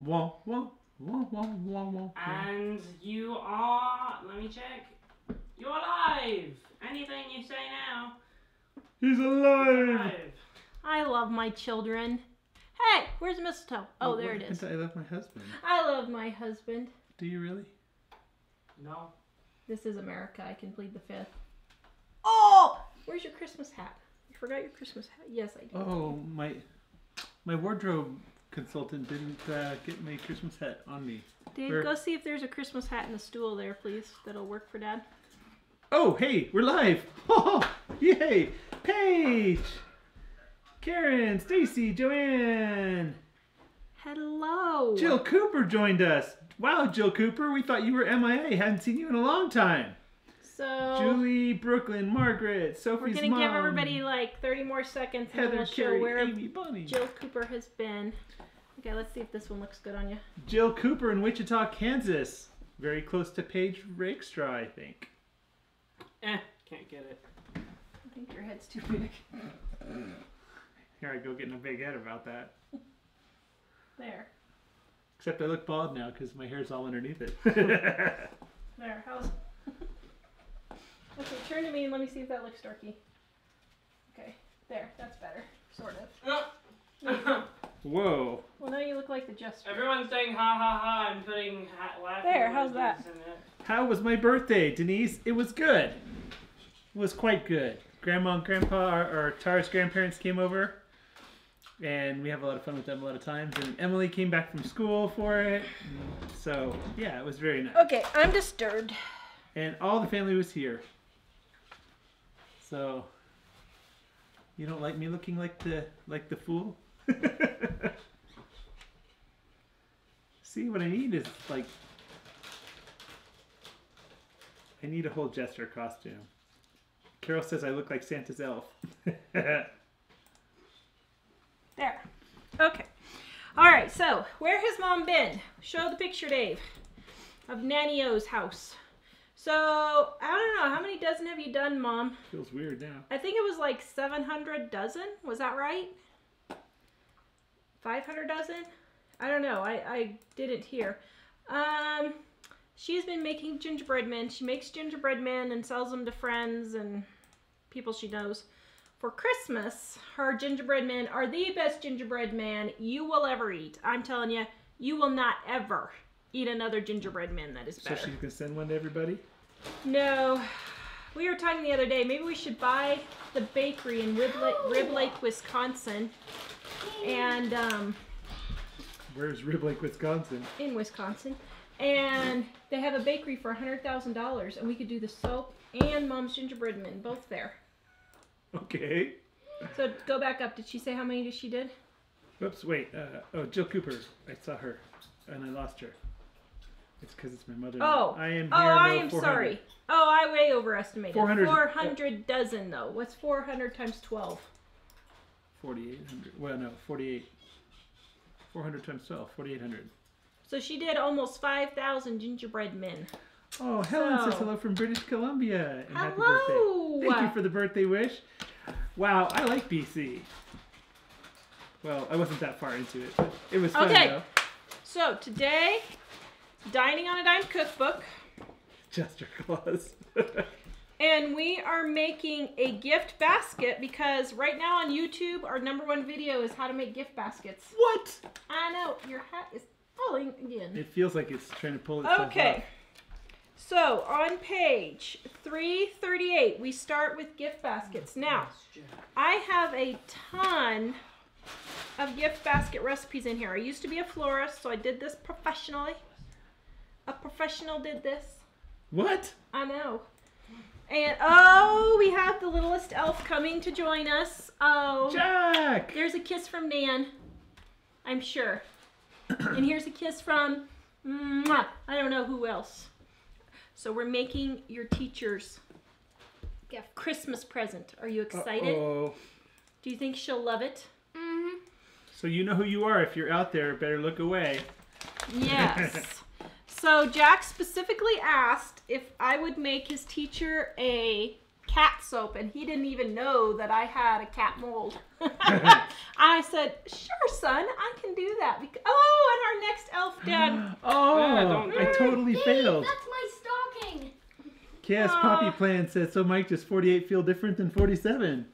Wah, wah, wah, wah, wah, wah. And you are, let me check, you're alive! Anything you say now. He's alive! I love my children. Hey, where's the mistletoe? Oh, there it is. I love my husband. I love my husband. Do you really? No. This is America. I can plead the fifth. Oh! Where's your Christmas hat? You forgot your Christmas hat. Yes, I did. Oh, my wardrobe consultant didn't get my Christmas hat on me. Dave, go see if there's a Christmas hat in the stool there, please. That'll work for Dad. Oh, hey, we're live! Oh, yay! Paige! Karen, Stacy, Joanne! Hello! Jill Cooper joined us! Wow, Jill Cooper, we thought you were MIA. Hadn't seen you in a long time. So... Julie, Brooklyn, Margaret, Sophie's mom. We're gonna give everybody like 30 more seconds and Heather, we'll show Carrie, where Amy, Bonnie. Jill Cooper has been. Okay, let's see if this one looks good on you. Jill Cooper in Wichita, Kansas. Very close to Paige Rakestraw, I think. Can't get it. I think your head's too big. Here I go getting a big head about that. There. Except I look bald now because my hair's all underneath it. There, how's... Okay, turn to me and let me see if that looks dorky. Okay, there, that's better. Sort of. Whoa. Well, now you look like the Jester. Everyone's saying ha ha ha and putting laughing There, how's emojis that? in it. How was my birthday, Denise? It was good. It was quite good. Grandma and Grandpa, or Tara's grandparents came over. And we have a lot of fun with them a lot of times. And Emily came back from school for it. So, yeah, it was very nice. Okay, I'm disturbed. And all the family was here. So, you don't like me looking like the fool? See, what I need is like, I need a whole jester costume. Carol says I look like Santa's elf. There. Okay. Alright, so, where has Mom been? Show the picture, Dave, of Nanny O's house. So, I don't know, how many dozen have you done, Mom? Feels weird now. I think it was like 700 dozen, was that right? 500 dozen? I don't know, I didn't hear. She's been making gingerbread men. She makes gingerbread men and sells them to friends and people she knows. For Christmas, her gingerbread men are the best gingerbread man you will ever eat. I'm telling you, you will not ever eat another gingerbread man that is better. So she's going to send one to everybody? No. We were talking the other day, maybe we should buy the bakery in Rib Lake, Wisconsin. And, Where's Rib Lake, Wisconsin? In Wisconsin. And they have a bakery for $100,000, and we could do the soap and Mom's gingerbread men, both there. Okay. So go back up. Did she say how many she did? Whoops, wait. Oh, Jill Cooper. I saw her, and I lost her. It's because it's my mother. Oh. I am here. I am sorry. Oh, I way overestimated. 400. 400 dozen, though. What's 400 times 12? 4,800. Well, no, 48. 400 times 12. 4,800. So she did almost 5,000 gingerbread men. Oh, Helen says hello from British Columbia. And happy Hello. birthday. Thank you for the birthday wish. Wow, I like BC. Well, I wasn't that far into it, but it was fun, though. So today, Dining on a Dime cookbook. Chester Claus. And we are making a gift basket because right now on YouTube, our #1 video is how to make gift baskets. What? I know, your hat is falling again. It feels like it's trying to pull itself Okay. So on page 338, we start with gift baskets. Now, I have a ton of gift basket recipes in here. I used to be a florist, so I did this professionally. A professional did this. What? I know. And, oh, we have the littlest elf coming to join us. Oh. Jack! There's a kiss from Nan, I'm sure. And here's a kiss from, I don't know who else. So we're making your teacher's Christmas present. Are you excited? Uh-oh. Do you think she'll love it? Mm-hmm. So you know who you are. If you're out there, better look away. Yes. So Jack specifically asked if I would make his teacher a cat soap, and he didn't even know that I had a cat mold. I said, sure, son, I can do that. Oh, and our next Dad. Oh, I totally failed. That's my stocking. Chaos Poppy Plan says, so Mike, does 48 feel different than 47?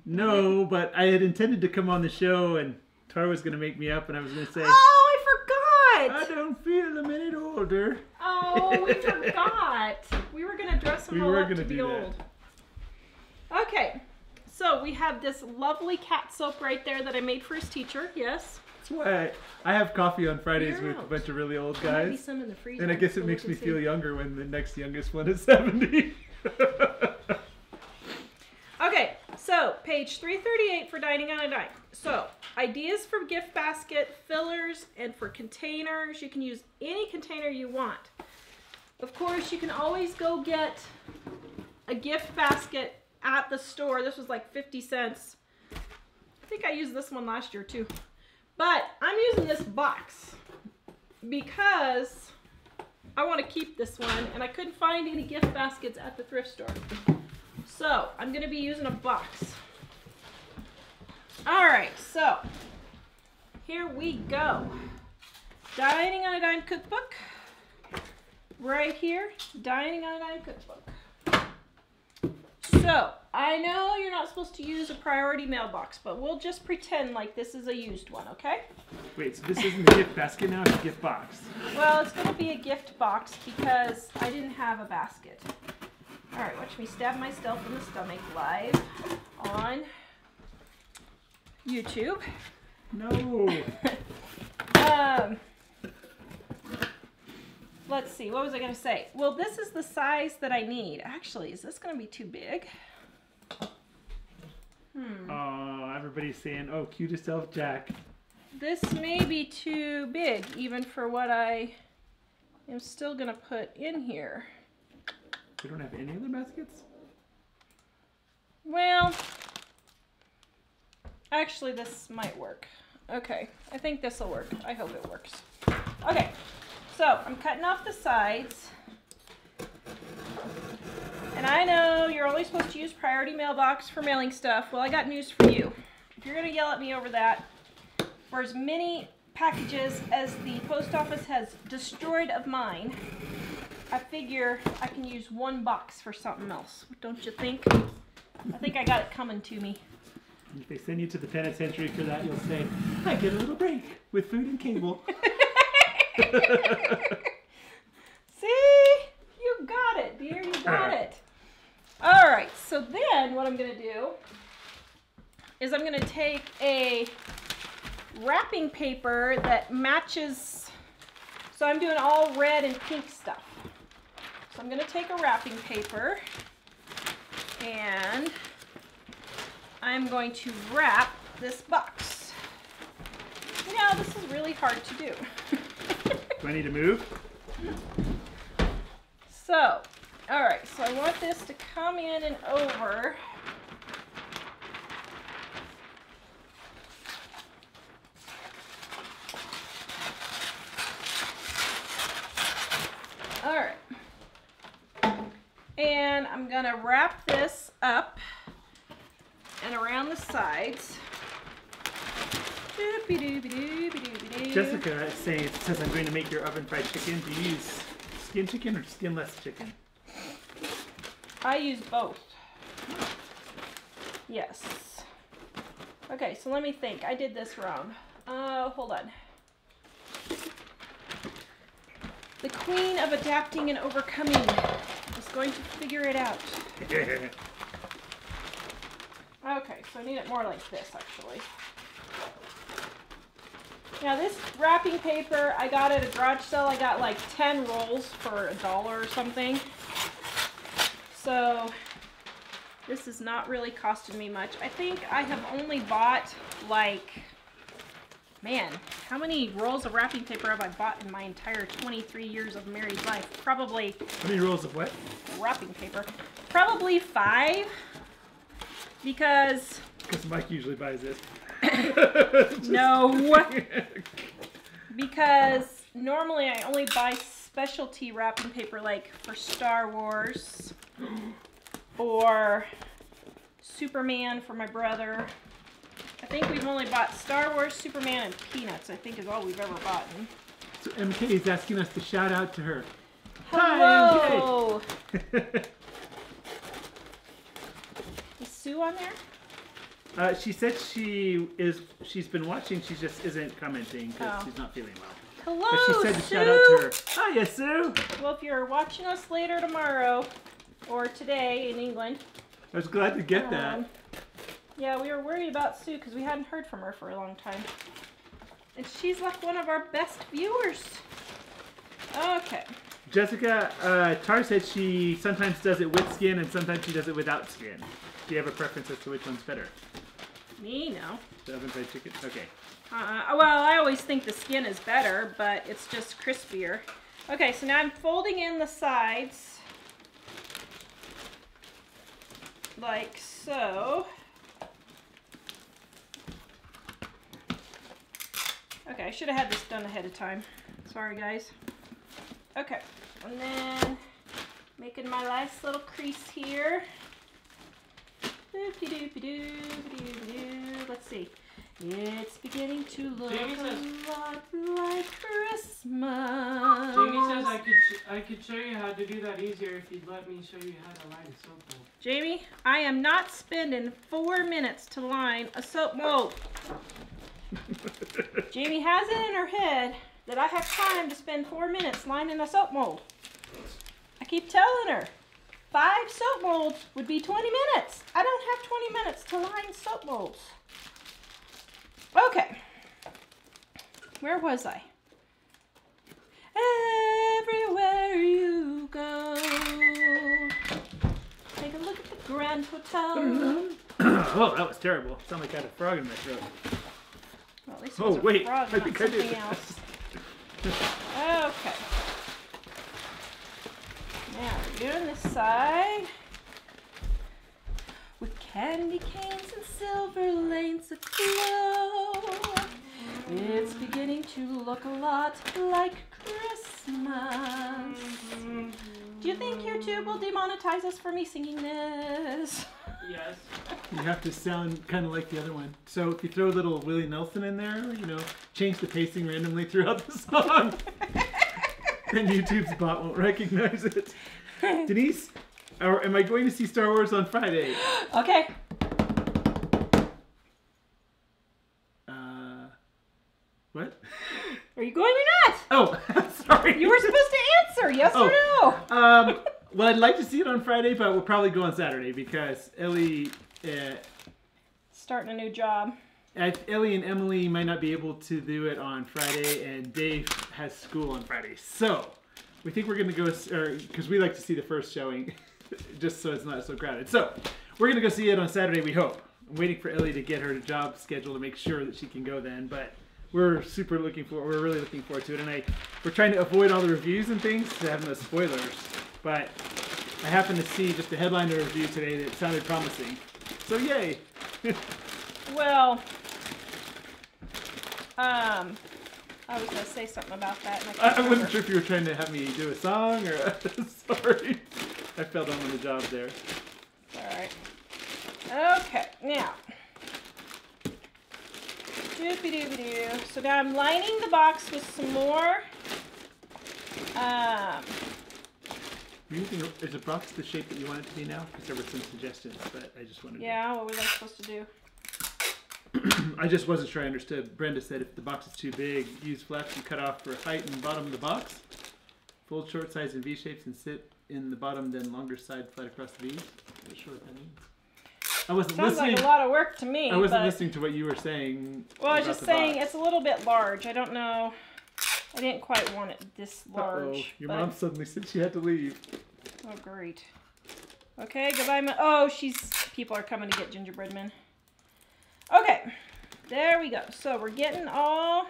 No, but I had intended to come on the show and Tara was going to make me up and I was going to say, Oh, I forgot. I don't feel a minute older. Oh, we forgot. We were going to dress them all up to be old. Okay, so we have this lovely cat soap right there that I made for his teacher. Yes. That's why I have coffee on Fridays You're with a out. bunch of really old There might be guys. some in the freezer. And I guess so it we makes can me see. feel younger when the next youngest one is 70. Okay, so page 338 for Dining on a Dime. So, ideas for gift basket, fillers, and for containers. You can use any container you want. Of course, you can always go get a gift basket at the store. This was like 50 cents. I think I used this one last year too. But I'm using this box because I want to keep this one and I couldn't find any gift baskets at the thrift store. So I'm going to be using a box. Alright, so here we go. Dining on a Dime cookbook. Right here, Dining on a Dime cookbook. So, I know you're not supposed to use a priority mailbox, but we'll just pretend like this is a used one, okay? Wait, so this isn't a gift basket now, it's a gift box. Well, it's going to be a gift box because I didn't have a basket. Alright, watch me stab myself in the stomach live on YouTube. No. Let's see, what was I going to say? Well, this is the size that I need. Actually, is this going to be too big? Oh, everybody's saying, oh, cutest elf Jack. This may be too big, even for what I am still going to put in here. We don't have any other baskets? Well, actually, this might work. Okay, I think this will work. I hope it works. Okay, so I'm cutting off the sides. And I know you're only supposed to use priority mailbox for mailing stuff. Well, I got news for you. If you're going to yell at me over that, for as many packages as the post office has destroyed of mine, I figure I can use one box for something else. Don't you think? I think I got it coming to me. If they send you to the penitentiary for that, you'll say, I get a little break with food and cable. See? You got it, dear. You got it. All right. So then what I'm going to do is I'm going to take a wrapping paper that matches. So I'm doing all red and pink stuff. So I'm going to take a wrapping paper and I'm going to wrap this box. You know, this is really hard to do. Do I need to move? So, all right, so I want this to come in and over. All right. And I'm gonna wrap this up and around the sides. Jessica is saying, it says I'm going to make your oven fried chicken. Do you use skin chicken or skinless chicken? I use both. Yes. Okay, so let me think. I did this wrong. Hold on. The queen of adapting and overcoming is going to figure it out. Okay, so I need it more like this, actually. Now this wrapping paper, I got at a garage sale. I got like 10 rolls for $1 or something. So this is not really costing me much. I think I have only bought like, man, how many rolls of wrapping paper have I bought in my entire 23 years of married life? Probably. How many rolls of what? Wrapping paper. Probably 5. Because Mike usually buys it. no. Because normally I only buy specialty wrapping paper like for Star Wars or Superman for my brother. I think we've only bought Star Wars, Superman, and Peanuts, I think is all we've ever bought. So MK is asking us to shout out to her. Hello. Hi, MK. Is Sue on there? She said she's been watching. She just isn't commenting because she's not feeling well. Hello, But she said to Sue. shout out to her. Hiya, Sue. Well, if you're watching us later tomorrow or today in England. I was glad to get that. Yeah, we were worried about Sue because we hadn't heard from her for a long time. And she's like one of our best viewers. Okay. Jessica, Tar said she sometimes does it with skin and sometimes she does it without skin. Do you have a preference as to which one's better? Me, no. The oven fried chicken? Okay. Well, I always think the skin is better, but it's just crispier. Okay, so now I'm folding in the sides. Like so. Okay, I should have had this done ahead of time. Sorry, guys. Okay, and then making my nice little crease here. Doopy-doopy-doo-doopy-doo. Let's see. It's beginning to look Jamie a says- lot like Christmas. Jamie says I could show you how to do that easier if you'd let me show you how to line a soap mold. Jamie, I am not spending 4 minutes to line a soap mold. Jamie has it in her head that I have time to spend 4 minutes lining a soap mold. I keep telling her 5 soap molds would be 20 minutes. I don't have 20 minutes to line soap molds. Okay. Where was I? Everywhere you go. Take a look at the Grand Hotel. Oh, that was terrible. Sounded like I had a frog in my throat. Well, at least it was a wait. frog, I not think I did something that. else. Okay. Now we're doing this side with candy canes and silver lanes aglow. It's beginning to look a lot like Christmas. Do you think YouTube will demonetize us for me singing this? Yes. You have to sound kind of like the other one. So if you throw a little Willie Nelson in there, change the pacing randomly throughout the song, then YouTube's bot won't recognize it. Denise, am I going to see Star Wars on Friday? Okay. What? Are you going or not? Oh, sorry. You were supposed to answer, yes or no? Well, I'd like to see it on Friday, but we'll probably go on Saturday because Ellie... Starting a new job. Ellie and Emily might not be able to do it on Friday, and Dave has school on Friday. So, we think we're going to go... Because we like to see the first showing, just so it's not so crowded. So, we're going to go see it on Saturday, we hope. I'm waiting for Ellie to get her job schedule to make sure that she can go then, but... We're really looking forward to it, and we're trying to avoid all the reviews and things to have no spoilers. But I happened to see just a headliner review today that sounded promising. So yay! Well, I was gonna say something about that. And I wasn't sure if you were trying to have me do a song or. Sorry, I fell down on the job there. All right. Okay, now. Doopy-doopy-doo. So now I'm lining the box with some more. Is the box the shape that you want it to be now? Because there were some suggestions, but I just wanted. Yeah, what was I supposed to do? I just wasn't sure I understood. Brenda said if the box is too big, use flaps and cut off for height and bottom of the box. Fold short sides in V shapes and sit in the bottom, then longer side flat across the V. I'm not sure what that means. I wasn't Sounds listening. like a lot of work to me. I wasn't but... listening to what you were saying. Well, I was just saying box. it's a little bit large. I don't know. I didn't quite want it this large. Uh-oh. Your but... mom suddenly said she had to leave. Oh, great. Okay, goodbye. People are coming to get gingerbread men. Okay, there we go. So we're getting all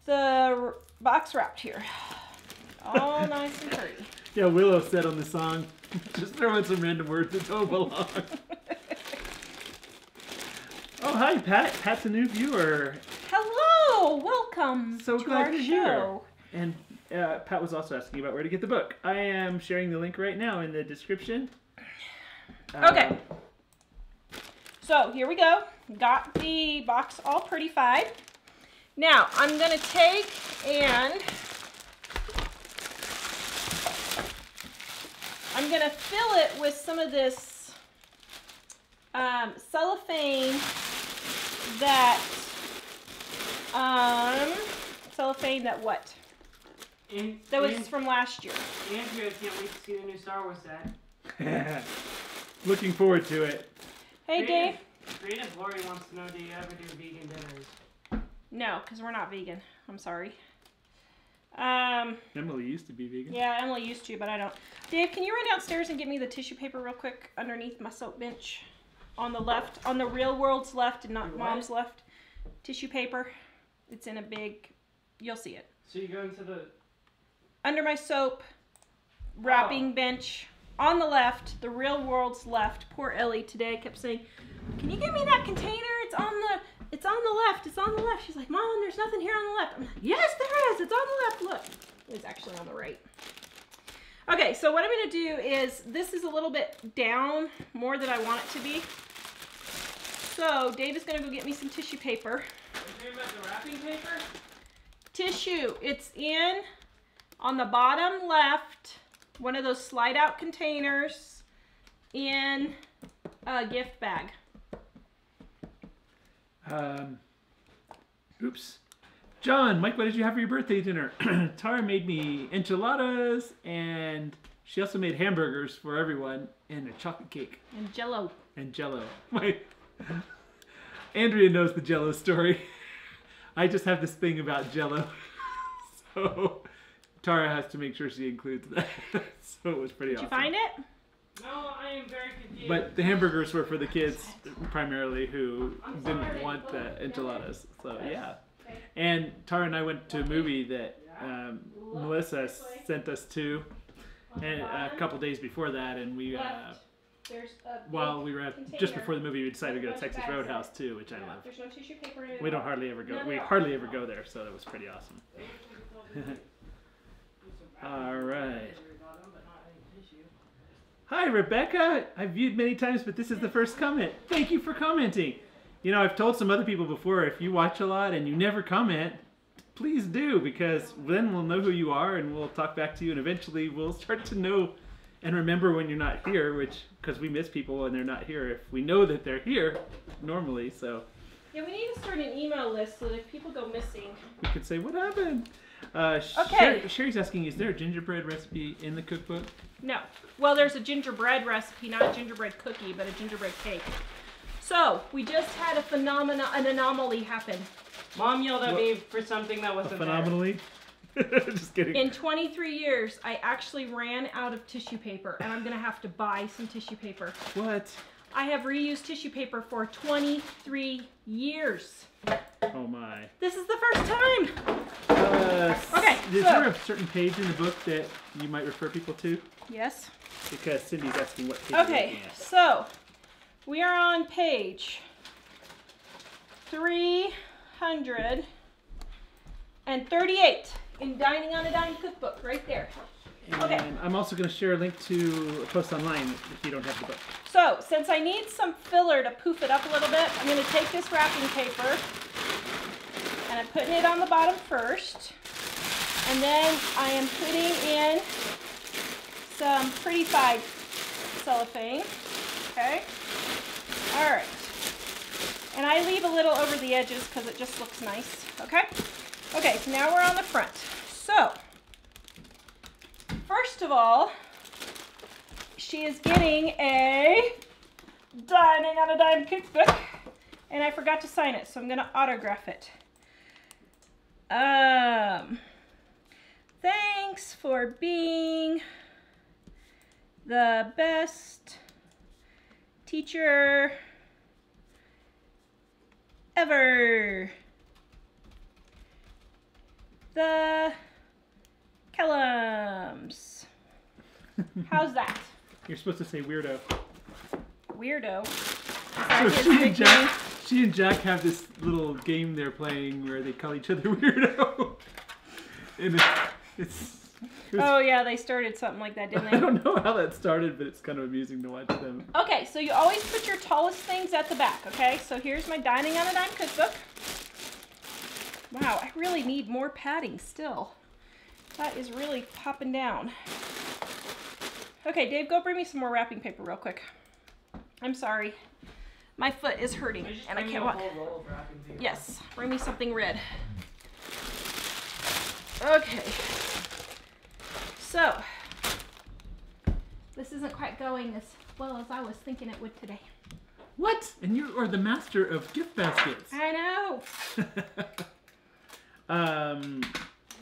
the box wrapped here. All nice and pretty. Yeah, Willow said on the song, just throw in some random words that don't belong. Oh, hi, Pat. Pat's a new viewer. Hello, welcome So to glad our you're here. show. And Pat was also asking about where to get the book. I am sharing the link right now in the description. Okay. So here we go. Got the box all prettified. Now, I'm going to take and I'm going to fill it with some of this cellophane that what? That was from last year. Andrea can't wait to see the new Star Wars set. Looking forward to it. Hey, Dave. Creative Lori wants to know, do you ever do vegan dinners? No, because we're not vegan. I'm sorry. Emily used to be vegan. Yeah, Emily used to, but I don't. Dave, can you run downstairs and get me the tissue paper real quick underneath my soap bench? On the left, on the real world's left and not Mom's left. Tissue paper. It's in a big, you'll see it. So you go into the... Under my soap wrapping bench. On the left, the real world's left. Poor Ellie today kept saying, can you give me that container? It's on the left. It's on the left. She's like, Mom, there's nothing here on the left. I'm like, yes, there is. It's on the left. Look. It's actually on the right. Okay, so what I'm going to do is, this is a little bit down more than I want it to be. So Dave is going to go get me some tissue paper. Are you talking about the wrapping paper? Tissue. It's in on the bottom left, one of those slide out containers in a gift bag. Oops. John, Mike, what did you have for your birthday dinner? Tara made me enchiladas, and she also made hamburgers for everyone, and a chocolate cake. And Jell-O. And Jell-O. Andrea knows the Jell-O story. I just have this thing about Jell-O. So Tara has to make sure she includes that. So it was pretty awesome. Did you find it? No, I am very confused. But the hamburgers were for the kids primarily who didn't want the enchiladas. So yeah. And Tara and I went to a movie that Melissa sent us to, and a couple days before that, and we while we were just before the movie, we decided to go to Texas Roadhouse too, which I love. There's no tissue paper in it. We don't hardly ever go. We hardly ever go there, so that was pretty awesome. All right. Hi, Rebecca. I've viewed many times, but this is the first comment. Thank you for commenting. You know, I've told some other people before, if you watch a lot and you never comment, please do, because then we'll know who you are and we'll talk back to you, and eventually we'll start to know and remember when you're not here, because we miss people when they're not here if we know that they're here normally, so. Yeah, we need to start an email list so that if people go missing, we could say, what happened? Okay. Sherry's asking, is there a gingerbread recipe in the cookbook? No. Well, there's a gingerbread recipe, not a gingerbread cookie, but a gingerbread cake. So, we just had an anomaly happen. Mom yelled at me for something that wasn't phenomenally? Just kidding. In 23 years, I actually ran out of tissue paper, and I'm going to have to buy some tissue paper. What? I have reused tissue paper for 23 years. Oh my. This is the first time. Okay. Is there a certain page in the book that you might refer people to? Yes. Because Cindy's asking what page Okay, so we are on page 338 in Dining on a Dime cookbook, right there. And okay. I'm also going to share a link to a post online if you don't have the book. So, since I need some filler to poof it up a little bit, I'm going to take this wrapping paper and I'm putting it on the bottom first. And then I am putting in some pretty-fied cellophane. Okay. All right. And I leave a little over the edges because it just looks nice. Okay. Okay, so now we're on the front. So, first of all, she is getting a Dining on a Dime cookbook, and I forgot to sign it, so I'm going to autograph it. Thanks for being the best teacher ever. The Kellums. How's that? You're supposed to say weirdo. Weirdo. So she and Jack have this little game they're playing where they call each other weirdo. And it's oh yeah, they started something like that, didn't they? I don't know how that started, but it's kind of amusing to watch them. Okay, so you always put your tallest things at the back, okay? So here's my Dining on a Dime cookbook. Wow, I really need more padding still. That is really popping down. Okay, Dave, go bring me some more wrapping paper real quick. I'm sorry. My foot is hurting and I can't walk. Yes, bring me something red. Okay. So, this isn't quite going as well as I was thinking it would today. What? And you are the master of gift baskets. I know.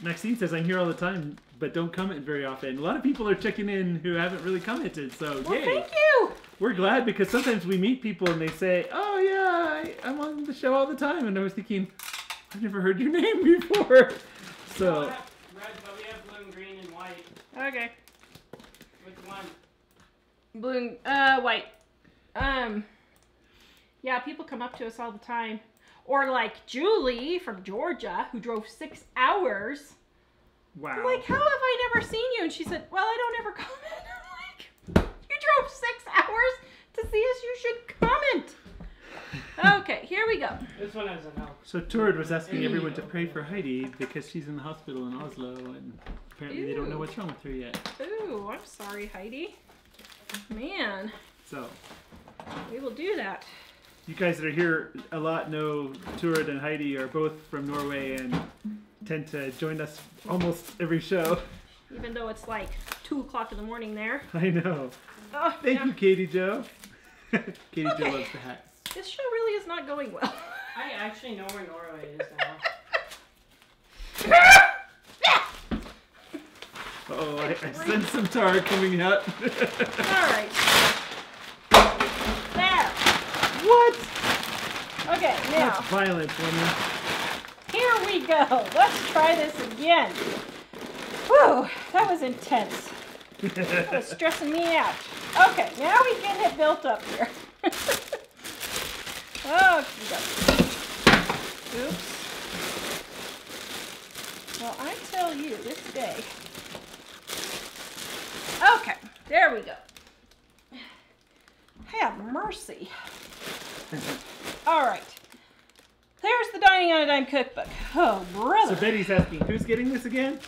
Maxine says, I'm here all the time, but don't comment very often. A lot of people are checking in who haven't really commented, so Well, yay. thank you. We're glad because sometimes we meet people and they say, oh yeah, I'm on the show all the time. And I was thinking, I've never heard your name before. So. Red, but we have blue, green, and white. Okay. Which one? Blue, white. Yeah, people come up to us all the time. Or like Julie from Georgia, who drove 6 hours. Wow. I'm like, how have I never seen you? And she said, well, I don't ever comment. I'm like, you drove 6 hours to see us. You should comment. Okay, here we go. This one has a no. So Tord was asking everyone to pray for Heidi because she's in the hospital in Oslo and apparently they don't know what's wrong with her yet. Ooh, I'm sorry, Heidi. Man. So. We will do that. You guys that are here a lot know Tord and Heidi are both from Norway and tend to join us almost every show. Even though it's like 2 o'clock in the morning there. I know. Oh, Thank you, Katie Jo. Katie Jo loves the hats. This show really is not going well. I actually know where Norway is now. Uh-oh, I sense some tar coming out. Alright. There. What? Okay, now. That's violent, woman. Here we go. Let's try this again. Whew, that was intense. That was stressing me out. Okay, now we get it built up here. Oh, oops. Well, I tell you, this day. Okay, there we go. Have mercy. All right. There's the Dining on a Dime cookbook. Oh, brother. So Betty's asking, who's getting this again?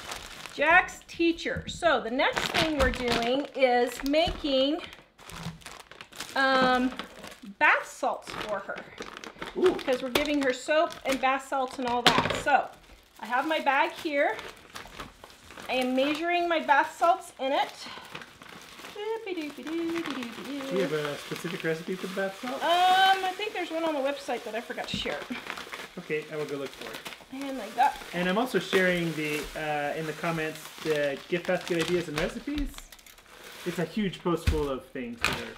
Jack's teacher. So the next thing we're doing is making bath salts for her. Ooh. Because we're giving her soap and bath salts and all that. So I have my bag here. I am measuring my bath salts in it. Do you have a specific recipe for the bath salt? I think there's one on the website that I forgot to share. Okay, I will go look for it. And like that. And I'm also sharing the in the comments the gift basket ideas and recipes. It's a huge post full of things that are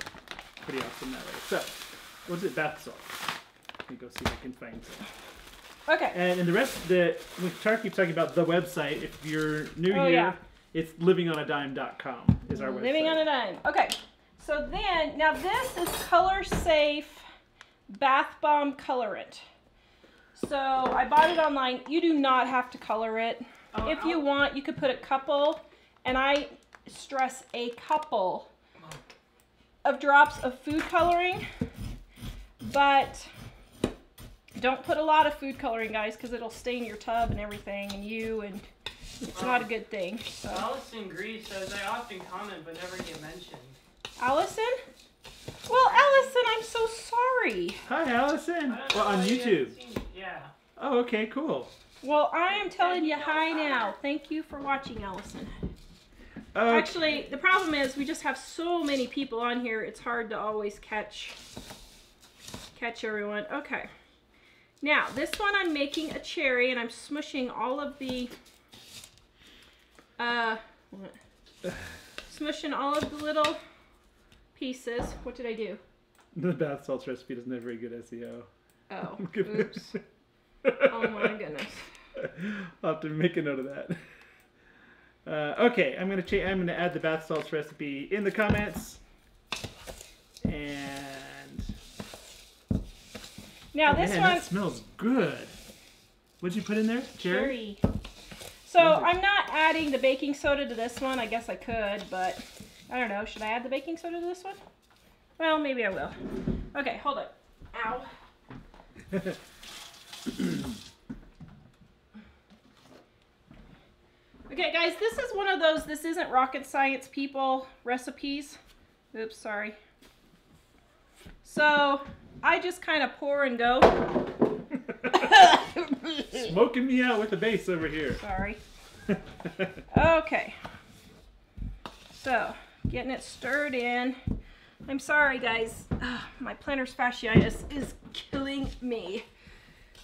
pretty awesome that way. So, what's it? Bath salt. Let me go see if I can find some. Okay. And the rest, when Tara keeps talking about the website, if you're new here, yeah. it's livingonadime.com is our website. Living on a Dime. Okay. So then, now this is color safe bath bomb colorant. So I bought it online. You do not have to color it. If you want, you could put a couple, and I stress a couple of drops of food coloring, but don't put a lot of food coloring, guys, because it'll stain your tub and everything, and it's not a good thing. So. Allison Gree says, I often comment but never get mentioned. Allison? Well, Allison, I'm so sorry. Hi, Allison. Well, on YouTube. Yeah. Oh, okay, cool. Well, I am telling you hi now. Thank you for watching, Allison. Actually, the problem is we just have so many people on here. It's hard to always catch everyone. Okay. Now, this one I'm making a cherry, and I'm smushing all of the smushing all of the little pieces. What did I do? The bath salts recipe doesn't have very good SEO. Oh, Goodness. oops. Oh my goodness. I'll have to make a note of that. Okay, I'm gonna add the bath salts recipe in the comments. And now this one that smells good. What'd you put in there? Cherry. So I'm not adding the baking soda to this one. I guess I could, but I don't know. Should I add the baking soda to this one? Well, maybe I will. Okay, hold it. Ow. Okay, guys, this is one of those, this isn't rocket science people recipes. Oops, sorry. So, I just kind of pour and go. Smoking me out with the base over here. Sorry. Okay. So, getting it stirred in. I'm sorry, guys. My plantar fasciitis is killing me.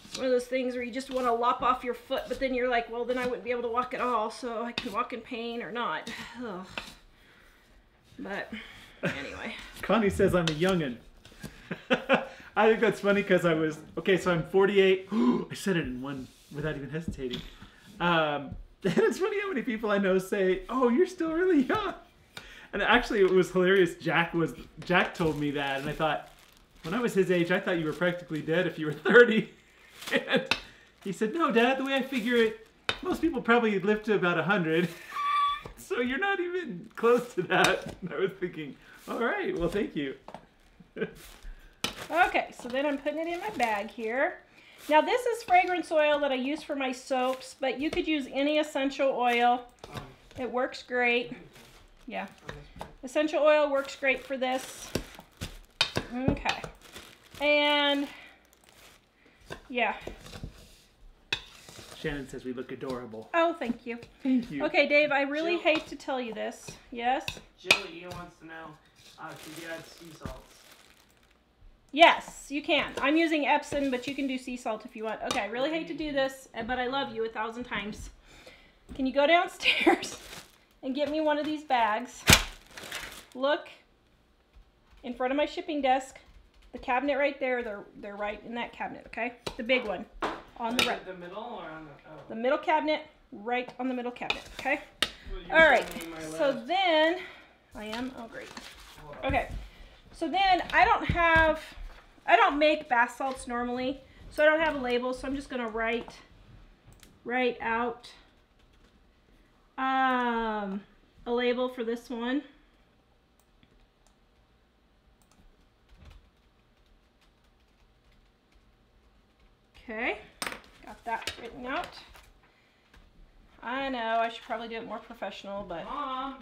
It's one of those things where you just want to lop off your foot, but then you're like, well, then I wouldn't be able to walk at all, so I can walk in pain or not. Ugh. But, anyway. Connie says I'm a youngin'. I think that's funny because I was, okay, so I'm 48. I said it in one without even hesitating. And it's funny how many people I know say, oh, you're still really young. And actually it was hilarious. Jack told me that, and I thought, when I was his age, I thought you were practically dead if you were 30. And he said, no, Dad, the way I figure it, most people probably live to about 100. So you're not even close to that. And I was thinking, all right, well, thank you. Okay, so then I'm putting it in my bag here. Now this is fragrance oil that I use for my soaps, but you could use any essential oil. It works great. Yeah. Essential oil works great for this. Okay. And yeah. Shannon says we look adorable. Oh, thank you. Thank you. Okay, Dave, I really hate to tell you this. Yes? Jilly wants to know, could you add sea salts? Yes, you can. I'm using Epsom, but you can do sea salt if you want. Okay, I really hate to do this, but I love you 1,000 times. Can you go downstairs and get me one of these bags? Look in front of my shipping desk. The cabinet right there, they're right in that cabinet, okay? The big one on the right. The middle or on the... Oh. The middle cabinet, right on the middle cabinet, okay? Well, all right, so then, oh great. Okay, so then I don't make bath salts normally, so I don't have a label, so I'm just gonna write out a label for this one. Okay, got that written out. I know, I should probably do it more professional, but... Mom!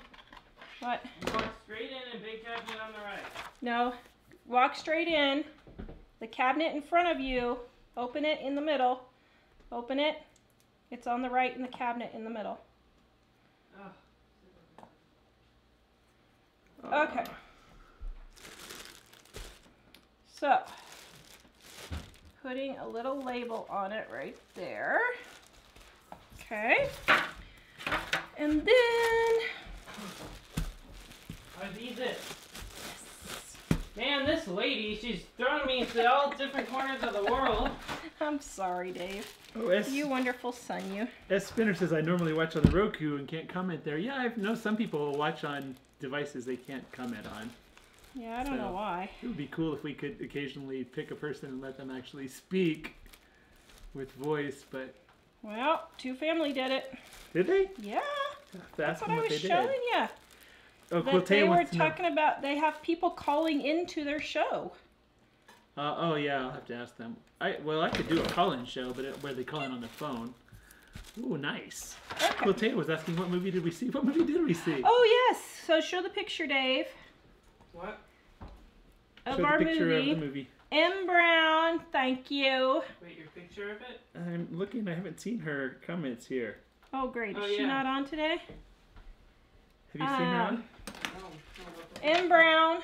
What? You walk straight in and big cabinet on the right. No, walk straight in. The cabinet in front of you, open it in the middle. Open it. It's on the right in the cabinet in the middle. Okay. So, putting a little label on it right there. Okay. And then... Are these it? Man, this lady, she's throwing me into all different corners of the world. I'm sorry, Dave. Oh, You wonderful son, you. S. Spinner says I normally watch on the Roku and can't comment there. Yeah, I know some people watch on devices they can't comment on. Yeah, I don't know why. It would be cool if we could occasionally pick a person and let them actually speak with voice, but... Well, Two Family did it. Did they? Yeah. That's what I was showing you. Oh, That they were talking about, they have people calling into their show. Oh yeah, I'll have to ask them. I could do a call-in show, but where they call in on the phone. Ooh, nice. Okay. Clotea was asking what movie did we see? What movie did we see? Oh yes. So show the picture, Dave. What? Of show our the picture movie. of the movie. M. Brown, thank you. Wait, your picture of it? I'm looking. I haven't seen her comments here. Oh great. Is Oh, she yeah. not on today? Have you seen her on? No. M. Brown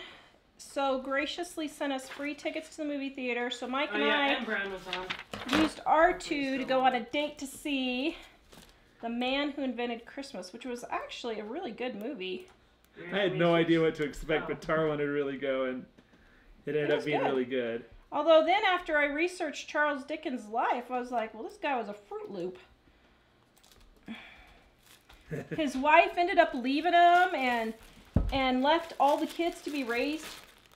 so graciously sent us free tickets to the movie theater. So Mike Oh and yeah, and Brown was on. I used R2 to go on a date to see The Man Who Invented Christmas, which was actually a really good movie. I had no idea what to expect, but Tara wanted to really go, and it ended up being good. really good. Although then after I researched Charles Dickens' life, I was like, well, this guy was a Fruit Loop. His wife ended up leaving him and left all the kids to be raised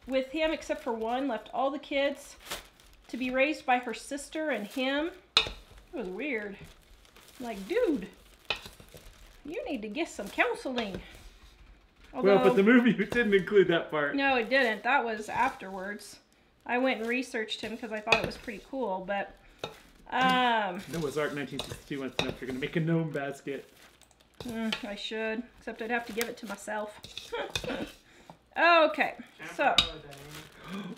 with him, except for one, left all the kids to be raised by her sister and him. It was weird. I'm like, dude, you need to get some counseling. Although, Well, but the movie didn't include that part. no, it didn't. That was afterwards. I went and researched him because I thought it was pretty cool, but Noah's Ark 1962 wants to know if you're going to make a gnome basket. I should, except I'd have to give it to myself. Okay, so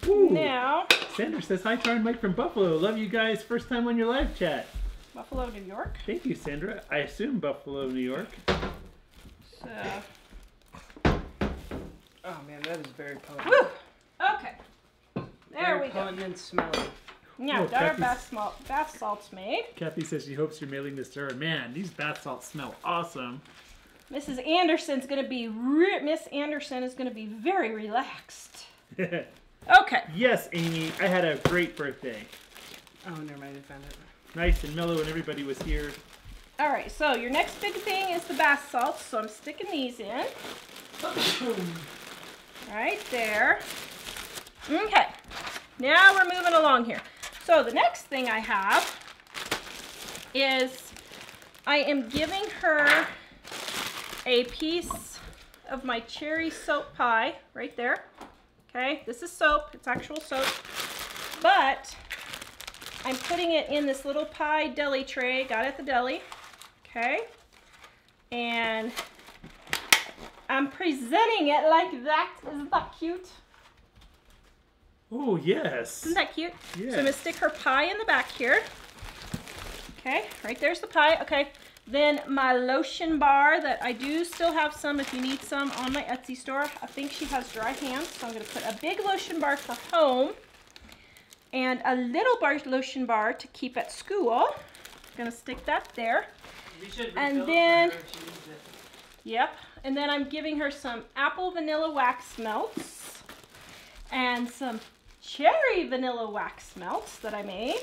Ooh. now Sandra says, hi, Tar and Mike from Buffalo. Love you guys. First time on your live chat. Buffalo, New York. Thank you, Sandra. I assume Buffalo, New York. So, Oh man, that is very potent. whew. Okay, there Very we go. potent and smelly. Now, Oh, got our Kathy's- bath salts made. Kathy says she hopes you're mailing this to her. Man, these bath salts smell awesome. Mrs. Anderson's gonna be Miss Anderson is gonna be very relaxed. Okay. Yes, Amy, I had a great birthday. Oh, never mind, I found it. Nice and mellow and everybody was here. All right. So your next big thing is the bath salts. So I'm sticking these in. Right there. Okay. Now we're moving along here. So the next thing I have is I am giving her a piece of my cherry soap pie right there. Okay, this is soap, it's actual soap, but I'm putting it in this little pie deli tray, got it at the deli, okay, and I'm presenting it like that. Isn't that cute? Oh, yes. Isn't that cute? Yes. So I'm gonna stick her pie in the back here. Okay, right there's the pie. Okay, then my lotion bar that I do still have some if you need some on my Etsy store. I think she has dry hands, so I'm gonna put a big lotion bar for home and a little lotion bar to keep at school. Gonna stick that there. We should And refill then- it for her if she needs it. Yep, and then I'm giving her some apple vanilla wax melts and some cherry vanilla wax melts that I made.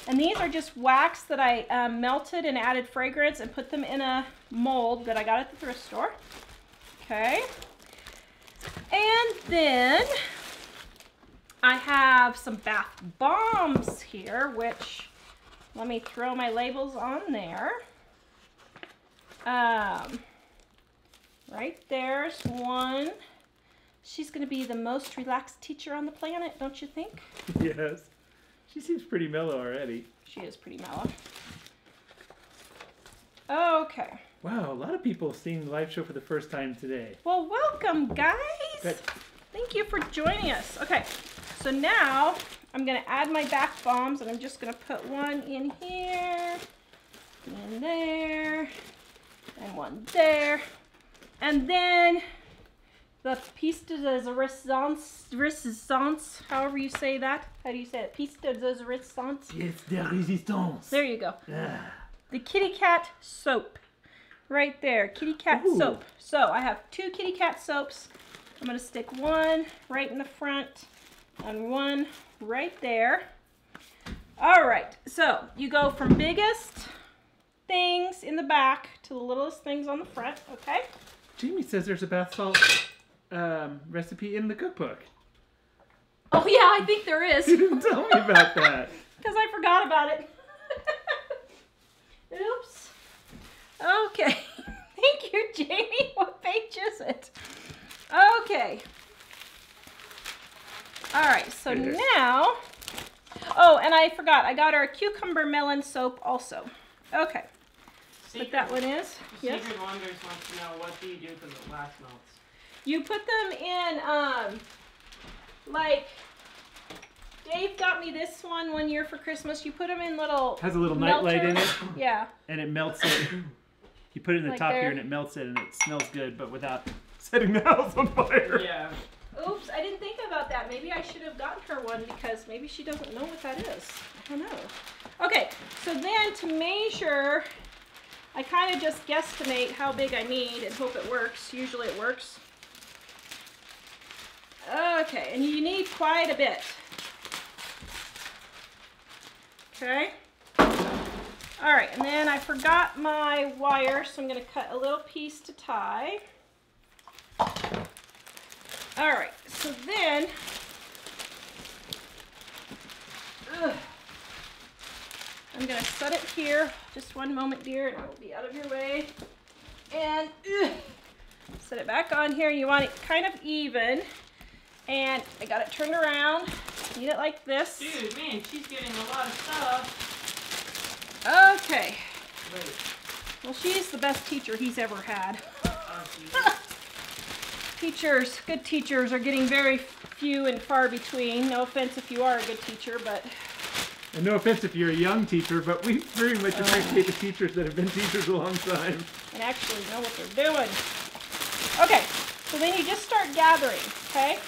And these are just wax that I melted and added fragrance and put them in a mold that I got at the thrift store. Okay. And then I have some bath bombs here, which, let me throw my labels on there. Right there's one. She's going to be the most relaxed teacher on the planet, don't you think? Yes. She seems pretty mellow already. She is pretty mellow. Okay. Wow, a lot of people seeing the live show for the first time today. Well, welcome, guys. Good. Thank you for joining us. Okay, so now I'm going to add my bath bombs, and I'm just going to put one in here, in there, and one there. And then the piece de resistance, however you say that. How do you say it? Piece de resistance. It's the resistance. There you go. Ah. The kitty cat soap. Right there, kitty cat Ooh. soap. So I have 2 kitty cat soaps. I'm going to stick one right in the front and one right there. All right, so you go from biggest things in the back to the littlest things on the front, okay? Jamie says there's a bath salt recipe in the cookbook. Oh yeah, I think there is. You didn't tell me about that. Because I forgot about it. Oops. Okay. Thank you, Jamie. What page is it? Okay. All right, so Yes. now... Oh, and I forgot. I got our cucumber melon soap also. Okay. Put that one is. Yes. Secret Wonders wants to know, what do you do for the wax melts? You put them in, like... Dave got me this one year for Christmas. You put them in little... Has a little nightlight in it, melters. Yeah. and it melts it. You put it in the Like top there. here, and it melts it, and it smells good, but without setting the house on fire. Yeah. Oops, I didn't think about that. Maybe I should have gotten her one because maybe she doesn't know what that is. I don't know. Okay, so then to measure, I kind of just guesstimate how big I need and hope it works. Usually it works. Okay, and you need quite a bit. Okay. All right, and then I forgot my wire, so I'm going to cut a little piece to tie. All right, so then, I'm going to set it here. Just one moment, dear, and I will be out of your way. And set it back on here. You want it kind of even. And I got it turned around. Need it like this. Dude, man, she's getting a lot of stuff. Okay. Wait. Well, she's the best teacher he's ever had. Oh, Teachers, good teachers are getting very few and far between. No offense if you are a good teacher, but... And no offense if you're a young teacher, but we very much appreciate the teachers that have been teachers a long time. And actually know what they're doing. Okay, so then you just start gathering, okay?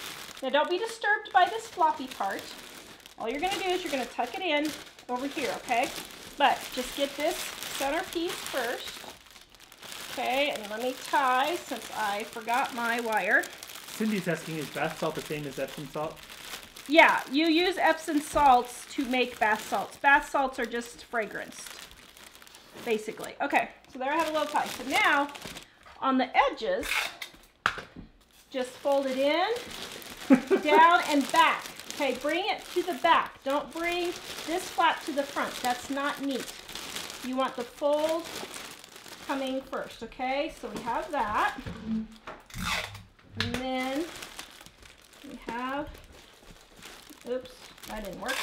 Now don't be disturbed by this floppy part. All you're gonna do is you're gonna tuck it in over here, okay? But just get this center piece first. Okay, and let me tie since I forgot my wire. Cindy's asking, is bath salt the same as Epsom salt? Yeah, you use Epsom salts to make bath salts. Bath salts are just fragranced, basically. Okay, so there I have a little tie. So now, on the edges, just fold it in, down and back. Okay, bring it to the back. Don't bring this flat to the front. That's not neat. You want the fold coming first, okay? So we have that. And then we have, oops, that didn't work.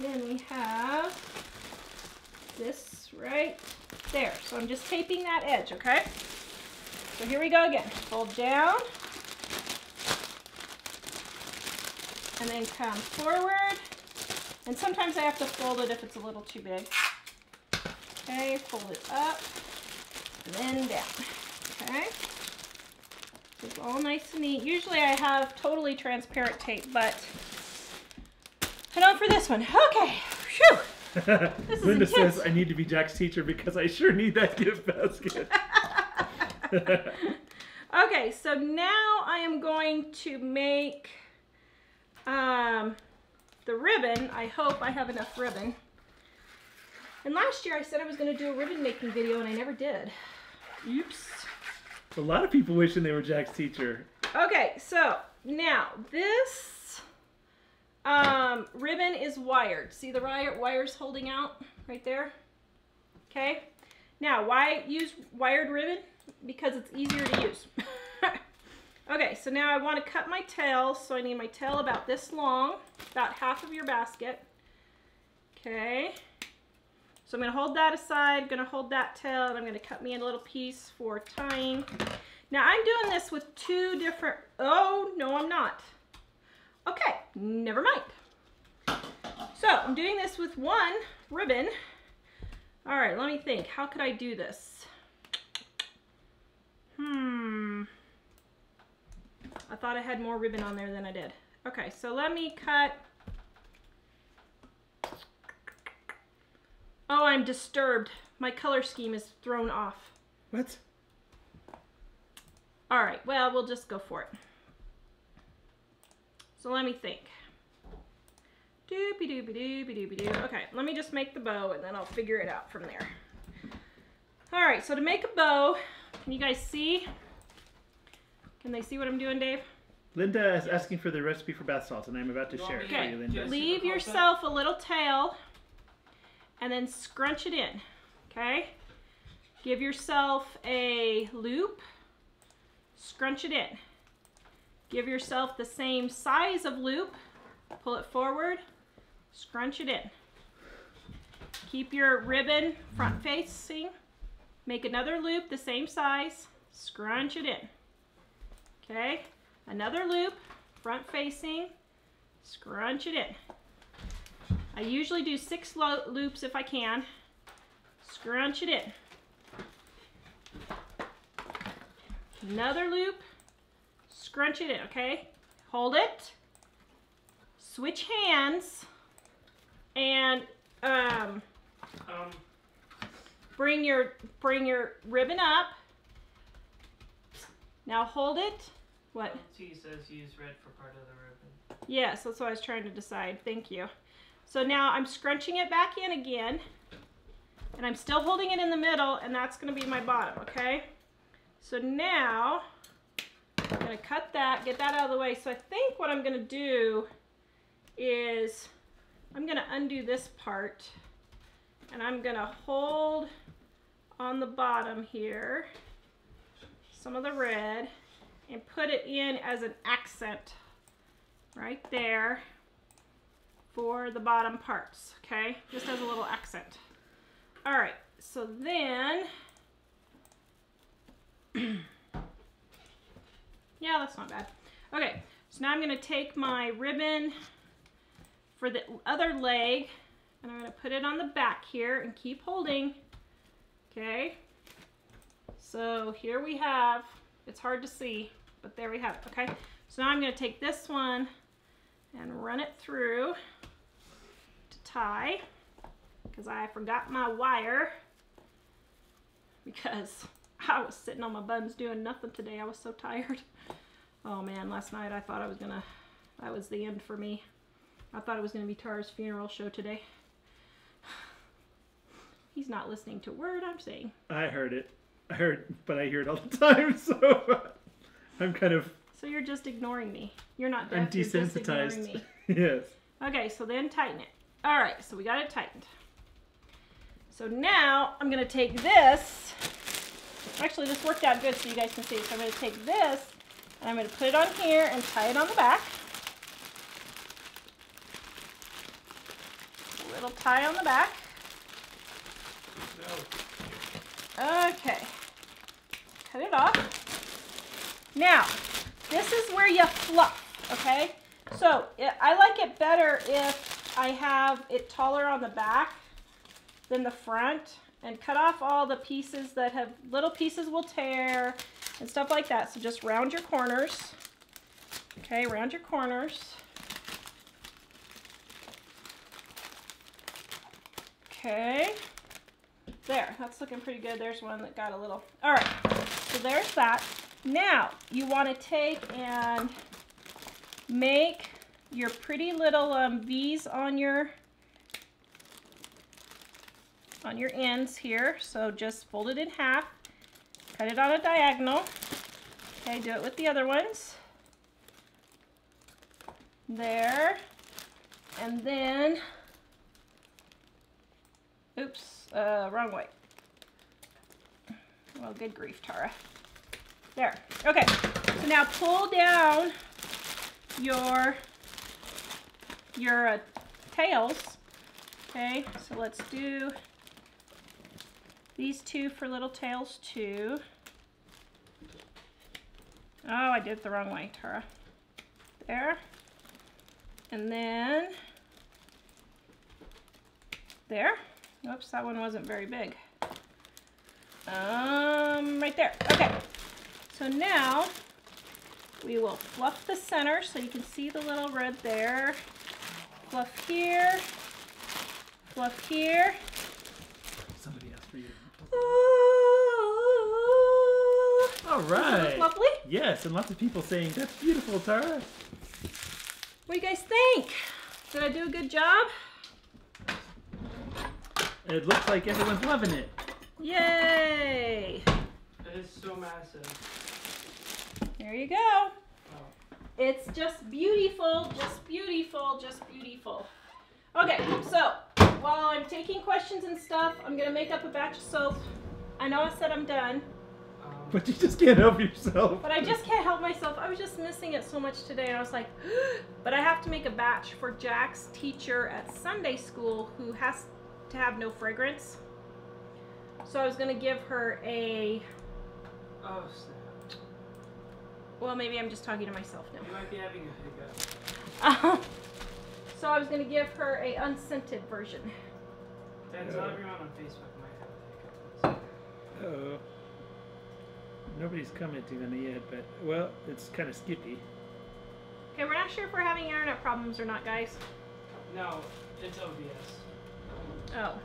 Then we have this right there. So I'm just taping that edge, okay? So here we go again. Fold down. And then come forward. And sometimes I have to fold it if it's a little too big. Okay, fold it up. And then down. Okay. So it's all nice and neat. Usually I have totally transparent tape, but I don't for this one. Okay. Phew. This is Linda intense. says I need to be Jack's teacher because I sure need that gift basket. Okay, so now I am going to make the ribbon. I hope I have enough ribbon. And last year I said I was going to do a ribbon making video and I never did. Oops. A lot of people wishing they were Jack's teacher. Okay, so now this ribbon is wired. See the wires holding out right there? Okay. Now, why use wired ribbon? Because it's easier to use. Okay, so now I want to cut my tail. So I need my tail about this long, about half of your basket. Okay. So I'm going to hold that aside, going to hold that tail, and I'm going to cut me a little piece for tying. Now I'm doing this with two different, oh, no I'm not. Okay, never mind. So I'm doing this with one ribbon. All right, let me think. How could I do this? I thought I had more ribbon on there than I did. Okay, so let me cut. Oh, I'm disturbed. My color scheme is thrown off. What? All right, well, we'll just go for it. So let me think. Doopy doopy doopy doopy doo. Okay, let me just make the bow and then I'll figure it out from there. All right, so to make a bow, can you guys see? Can they see what I'm doing, Dave? Linda is asking for the recipe for bath salts, and I'm about to share it for Okay, you, Linda. leave yourself a little tail and then scrunch it in, okay? Give yourself a loop, scrunch it in. Give yourself the same size of loop, pull it forward, scrunch it in. Keep your ribbon front facing, make another loop the same size, scrunch it in. Okay, another loop, front facing, scrunch it in. I usually do 6 loops if I can. Scrunch it in. Another loop, scrunch it in, okay? Hold it, switch hands, and bring your ribbon up. Now hold it. What? T says use red for part of the ribbon. Yes, that's what I was trying to decide. Thank you. So now I'm scrunching it back in again, and I'm still holding it in the middle, and that's going to be my bottom, okay? So now I'm going to cut that, get that out of the way. So I think what I'm going to do is I'm going to undo this part, and I'm going to hold on the bottom here some of the red and put it in as an accent right there for the bottom parts, okay? Just as a little accent. Alright, so then... yeah, that's not bad. Okay, so now I'm going to take my ribbon for the other leg, and I'm going to put it on the back here and keep holding. Okay, so here we have, it's hard to see, but there we have it. Okay, so now I'm going to take this one and run it through to tie, because I forgot my wire, because I was sitting on my buns doing nothing today. I was so tired. Oh man, last night I thought that was the end for me. I thought it was gonna be Tara's funeral show today. He's not listening to a word I'm saying. I heard it. But I hear it all the time, so I'm kind of... So you're just ignoring me. You're not deaf, I'm desensitized. You're just ignoring me. Yes. Okay, so then tighten it. All right, so we got it tightened. So now I'm gonna take this. Actually, this worked out good so you guys can see. So I'm gonna take this and I'm gonna put it on here and tie it on the back. A little tie on the back. Okay. Cut it off. Now, this is where you fluff, okay? So, I like it better if I have it taller on the back than the front, and cut off all the pieces that have, little pieces will tear and stuff like that. So just round your corners. Okay, round your corners. Okay. There, that's looking pretty good. There's one that got a little, all right, so there's that. Now, you want to take and make your pretty little V's on your ends here. So just fold it in half, cut it on a diagonal. Okay, do it with the other ones. There. And then, oops, wrong way. Well, good grief, Tara. There. Okay, so now pull down your tails. Okay, so let's do these two for little tails too. Oh, I did it the wrong way, Tara. There. And then there. Oops, that one wasn't very big. Right there. Okay. So now we will fluff the center so you can see the little red there. Fluff here. Fluff here. Somebody asked for you. All right. Lovely. Yes, and lots of people saying, that's beautiful, Tara. What do you guys think? Did I do a good job? It looks like everyone's loving it. Yay! It is so massive. There you go. Oh. It's just beautiful, just beautiful, just beautiful. Okay, so while I'm taking questions and stuff, I'm going to make up a batch of soap. I know I said I'm done. But you just can't help yourself. But I just can't help myself. I was just missing it so much today, and I was like, but I have to make a batch for Jack's teacher at Sunday school who has to have no fragrance. So I was going to give her a... Oh, snap. Well, maybe I'm just talking to myself now. You might be having a hiccup. So I was going to give her a unscented version. That's everyone on Facebook might have a hiccup. Uh-oh. Nobody's commenting on it yet, but, well, it's kind of skippy. Okay, we're not sure if we're having internet problems or not, guys. No, it's OBS. Oh.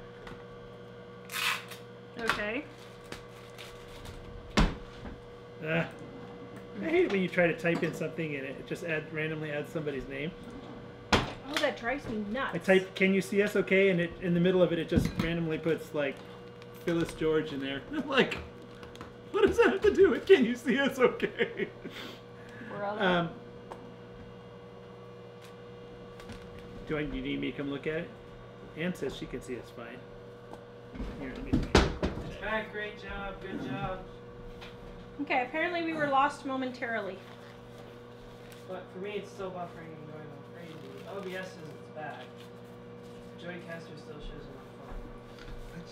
Okay. I hate it when you try to type in something and it just randomly adds somebody's name. Oh, that drives me nuts. I type, can you see us okay? And it in the middle of it, it just randomly puts, like, Phyllis George in there. I'm like, what does that have to do with can you see us okay? Brother. Do you need me to come look at it? Ann says she can see us fine. Here, let me see. It's back. Great job. Good job. Okay, apparently we were lost momentarily. But for me, it's still buffering and going all crazy. OBS says it's back. Joycaster still shows it on phone.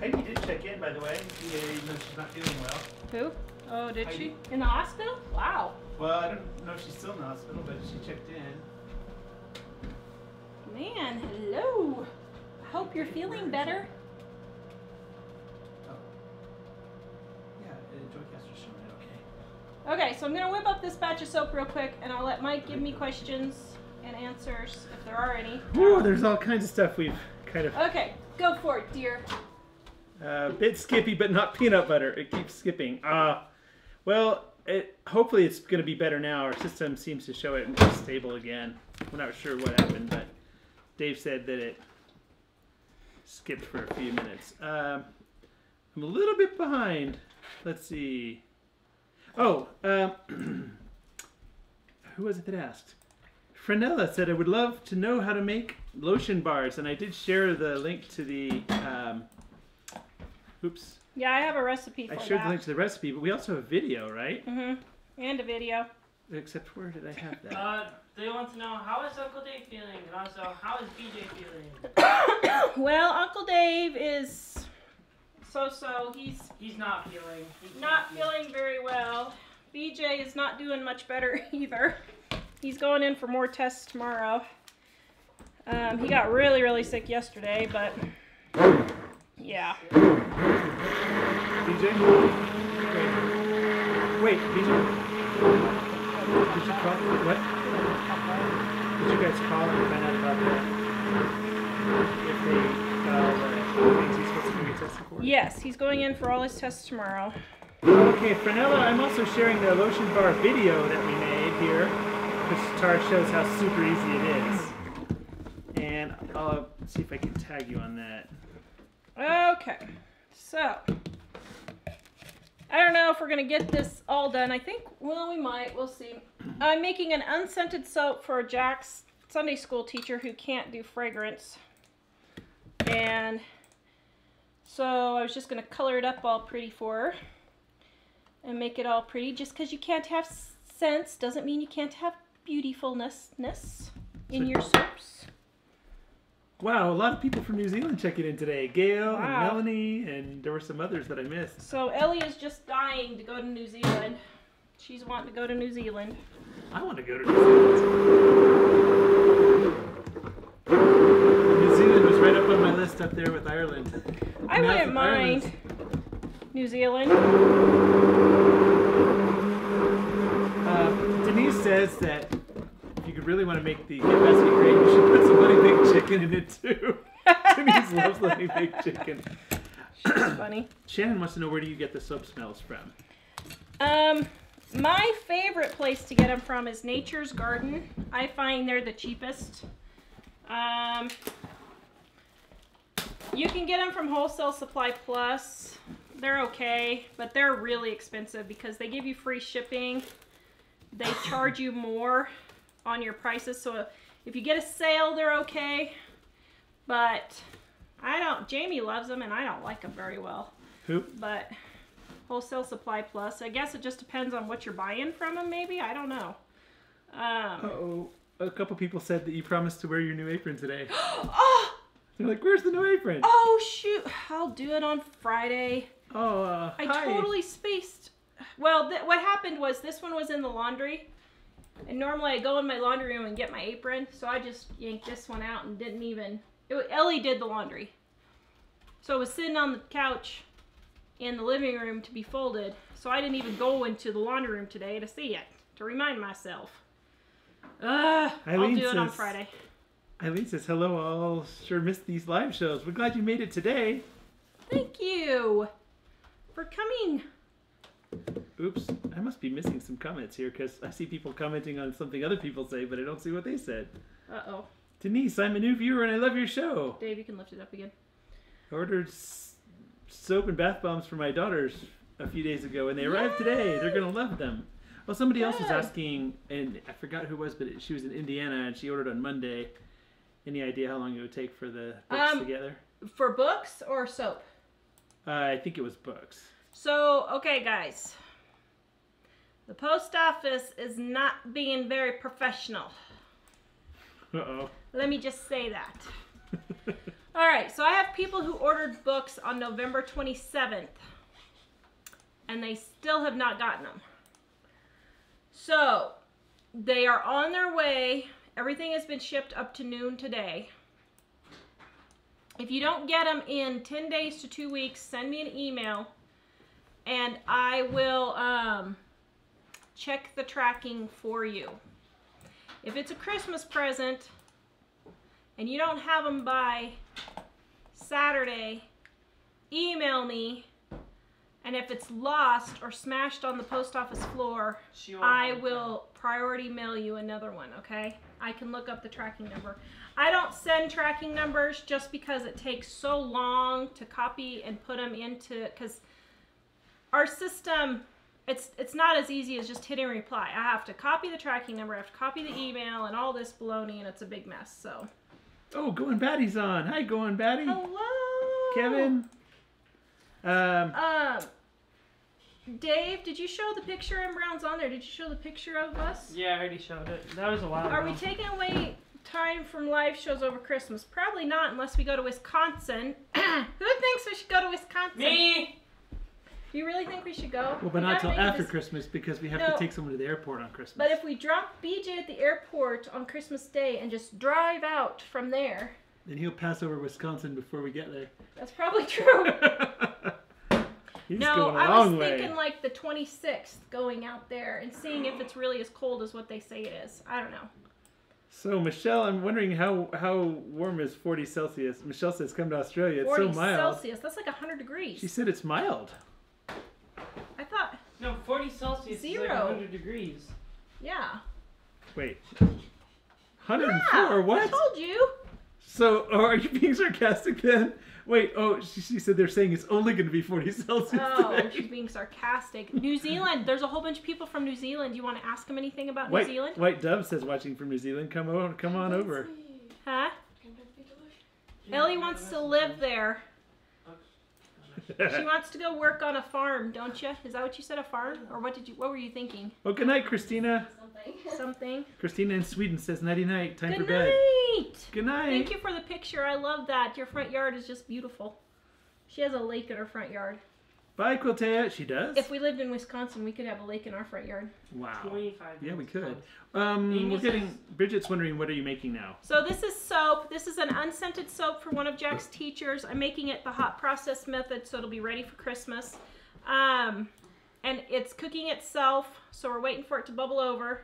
Heidi did check in, by the way. Even though she's not feeling well. Who? Oh, did Heidi. she? In the hospital? Wow. Well, I don't know if she's still in the hospital, but she checked in. Man, hello. I hope you're feeling better. Oh. Yeah, Joycaster's showing it okay. Okay, so I'm going to whip up this batch of soap real quick, and I'll let Mike give me questions and answers, if there are any. Ooh, there's all kinds of stuff we've kind of... Okay, go for it, dear. A bit skippy, but not peanut butter. It keeps skipping. Well, hopefully it's going to be better now. Our system seems to show it stable again. We're not sure what happened, but Dave said that it skipped for a few minutes. I'm a little bit behind. Let's see. Oh, who was it that asked? Frenella said, I would love to know how to make lotion bars, and I did share the link to the, oops. Yeah, I have a recipe for that. I shared the link to the recipe, but we also have video, right? Mm-hmm. And a video. Except where did I have that? They want to know, how is Uncle Dave feeling? And also, how is BJ feeling? Well, Uncle Dave is so-so. He's not feeling. He's Not feeling very well. BJ is not doing much better either. He's going in for more tests tomorrow. He got really, really sick yesterday, but yeah. BJ? Wait, BJ? Did you call? What? Did you guys call and find out about that? If they got all the things he's supposed to be tested for? Yes, he's going in for all his tests tomorrow. Okay, Frenella, I'm also sharing the lotion bar video that we made here, which Tara shows how super easy it is. And I'll see if I can tag you on that. Okay, so I don't know if we're gonna get this all done. I think, well, we might. We'll see. I'm making an unscented soap for Jack's Sunday school teacher who can't do fragrance, and so I was just gonna color it up all pretty for her and make it all pretty. Just because you can't have scents doesn't mean you can't have beautifulness in your soaps. Wow, a lot of people from New Zealand checking in today. Gail and Wow. Melanie, and there were some others that I missed. So Ellie is just dying to go to New Zealand. She's wanting to go to New Zealand. I want to go to New Zealand. New Zealand was right up on my list up there with Ireland. I Now wouldn't with mind Ireland. New Zealand. Denise says that if you really want to make the basket great, you should put some Honey Baked Chicken in it too. Denise loves Honey Baked Chicken. She's funny. Shannon wants to know, where do you get the soap smells from? My favorite place to get them from is Nature's Garden. I find they're the cheapest. You can get them from Wholesale Supply Plus. They're okay, but they're really expensive because they give you free shipping. They charge you more on your prices, so if you get a sale, they're okay. But Jamie loves them and I don't like them very well. Who? But Wholesale Supply Plus, I guess it just depends on what you're buying from them, maybe. I don't know. Uh-oh. A couple people said that you promised to wear your new apron today. Oh! They're like, where's the new apron? Oh, shoot. I'll do it on Friday. Oh, I hi. totally spaced. Well, what happened was this one was in the laundry. And normally I go in my laundry room and get my apron. So I just yanked this one out and didn't even... Ellie did the laundry. So it was sitting on the couch in the living room to be folded. So I didn't even go into the laundry room today to see it. To remind myself. I'll do it on Friday. Eileen says, hello, I'll sure missed these live shows. We're glad you made it today. Thank you for coming. Oops, I must be missing some comments here because I see people commenting on something other people say, but I don't see what they said. Uh-oh. Denise, I'm a new viewer and I love your show. Dave, you can lift it up again. I ordered soap and bath bombs for my daughters a few days ago and they arrived today. They're going to love them. Well, somebody else was Good. asking, and I forgot who it was, but she was in Indiana and she ordered on Monday. Any idea how long it would take for the books together? For books or soap? I think it was books. So, okay, guys. The post office is not being very professional. Uh-oh. Let me just say that. All right, so I have people who ordered books on November 27th, and they still have not gotten them. So they are on their way. Everything has been shipped up to noon today. If you don't get them in 10 days to 2 weeks, send me an email, and I will check the tracking for you. If it's a Christmas present and you don't have them by Saturday, email me, and if it's lost or smashed on the post office floor, I will priority mail you another one, okay? I can look up the tracking number. I don't send tracking numbers just because it takes so long to copy and put them into, because our system, it's not as easy as just hitting reply. I have to copy the tracking number, I have to copy the email and all this baloney, and it's a big mess, so. Oh, Going Batty's on. Hi, Going Batty. Hello. Kevin. Dave, did you show the picture? M. Brown's on there. Did you show the picture of us? Yeah, I already showed it. That was a while ago. Are we taking away time from live shows over Christmas? Probably not unless we go to Wisconsin. Who thinks we should go to Wisconsin? Me! You really think we should go? Well, but not till after Christmas because we have to take someone to the airport on Christmas. But if we drop BJ at the airport on Christmas Day and just drive out from there... Then he'll pass over Wisconsin before we get there. That's probably true. He's no, going a I long was way. thinking like the 26th going out there and seeing if it's really as cold as what they say it is. I don't know. So, Michelle, I'm wondering how warm is 40 Celsius? Michelle says come to Australia. It's 40 so mild. Celsius. That's like 100 degrees. She said it's mild. I thought... No, 40 Celsius is like 100 degrees. Yeah. Wait. 104? What? I told you. So, are you being sarcastic then? Wait, she said they're saying it's only going to be 40 Celsius today. She's being sarcastic. New Zealand, there's a whole bunch of people from New Zealand. Do you want to ask them anything about New Zealand? White Dove says watching from New Zealand. Come on over. Huh? Ellie wants to live there. She wants to go work on a farm, don't you? Is that what you said, a farm? Or what were you thinking? Well, good night, Christina. Something. Christina in Sweden says nighty night. Time for Good bed. night. Good night. Thank you for the picture. I love that. Your front yard is just beautiful. She has a lake in her front yard. Bye, Quiltea. She does? If we lived in Wisconsin, we could have a lake in our front yard. Wow. 25 Yeah, we could. Amy Bridget's wondering, what are you making now? So this is soap. This is an unscented soap for one of Jack's teachers. I'm making it the hot process method, so it'll be ready for Christmas. And it's cooking itself, so we're waiting for it to bubble over.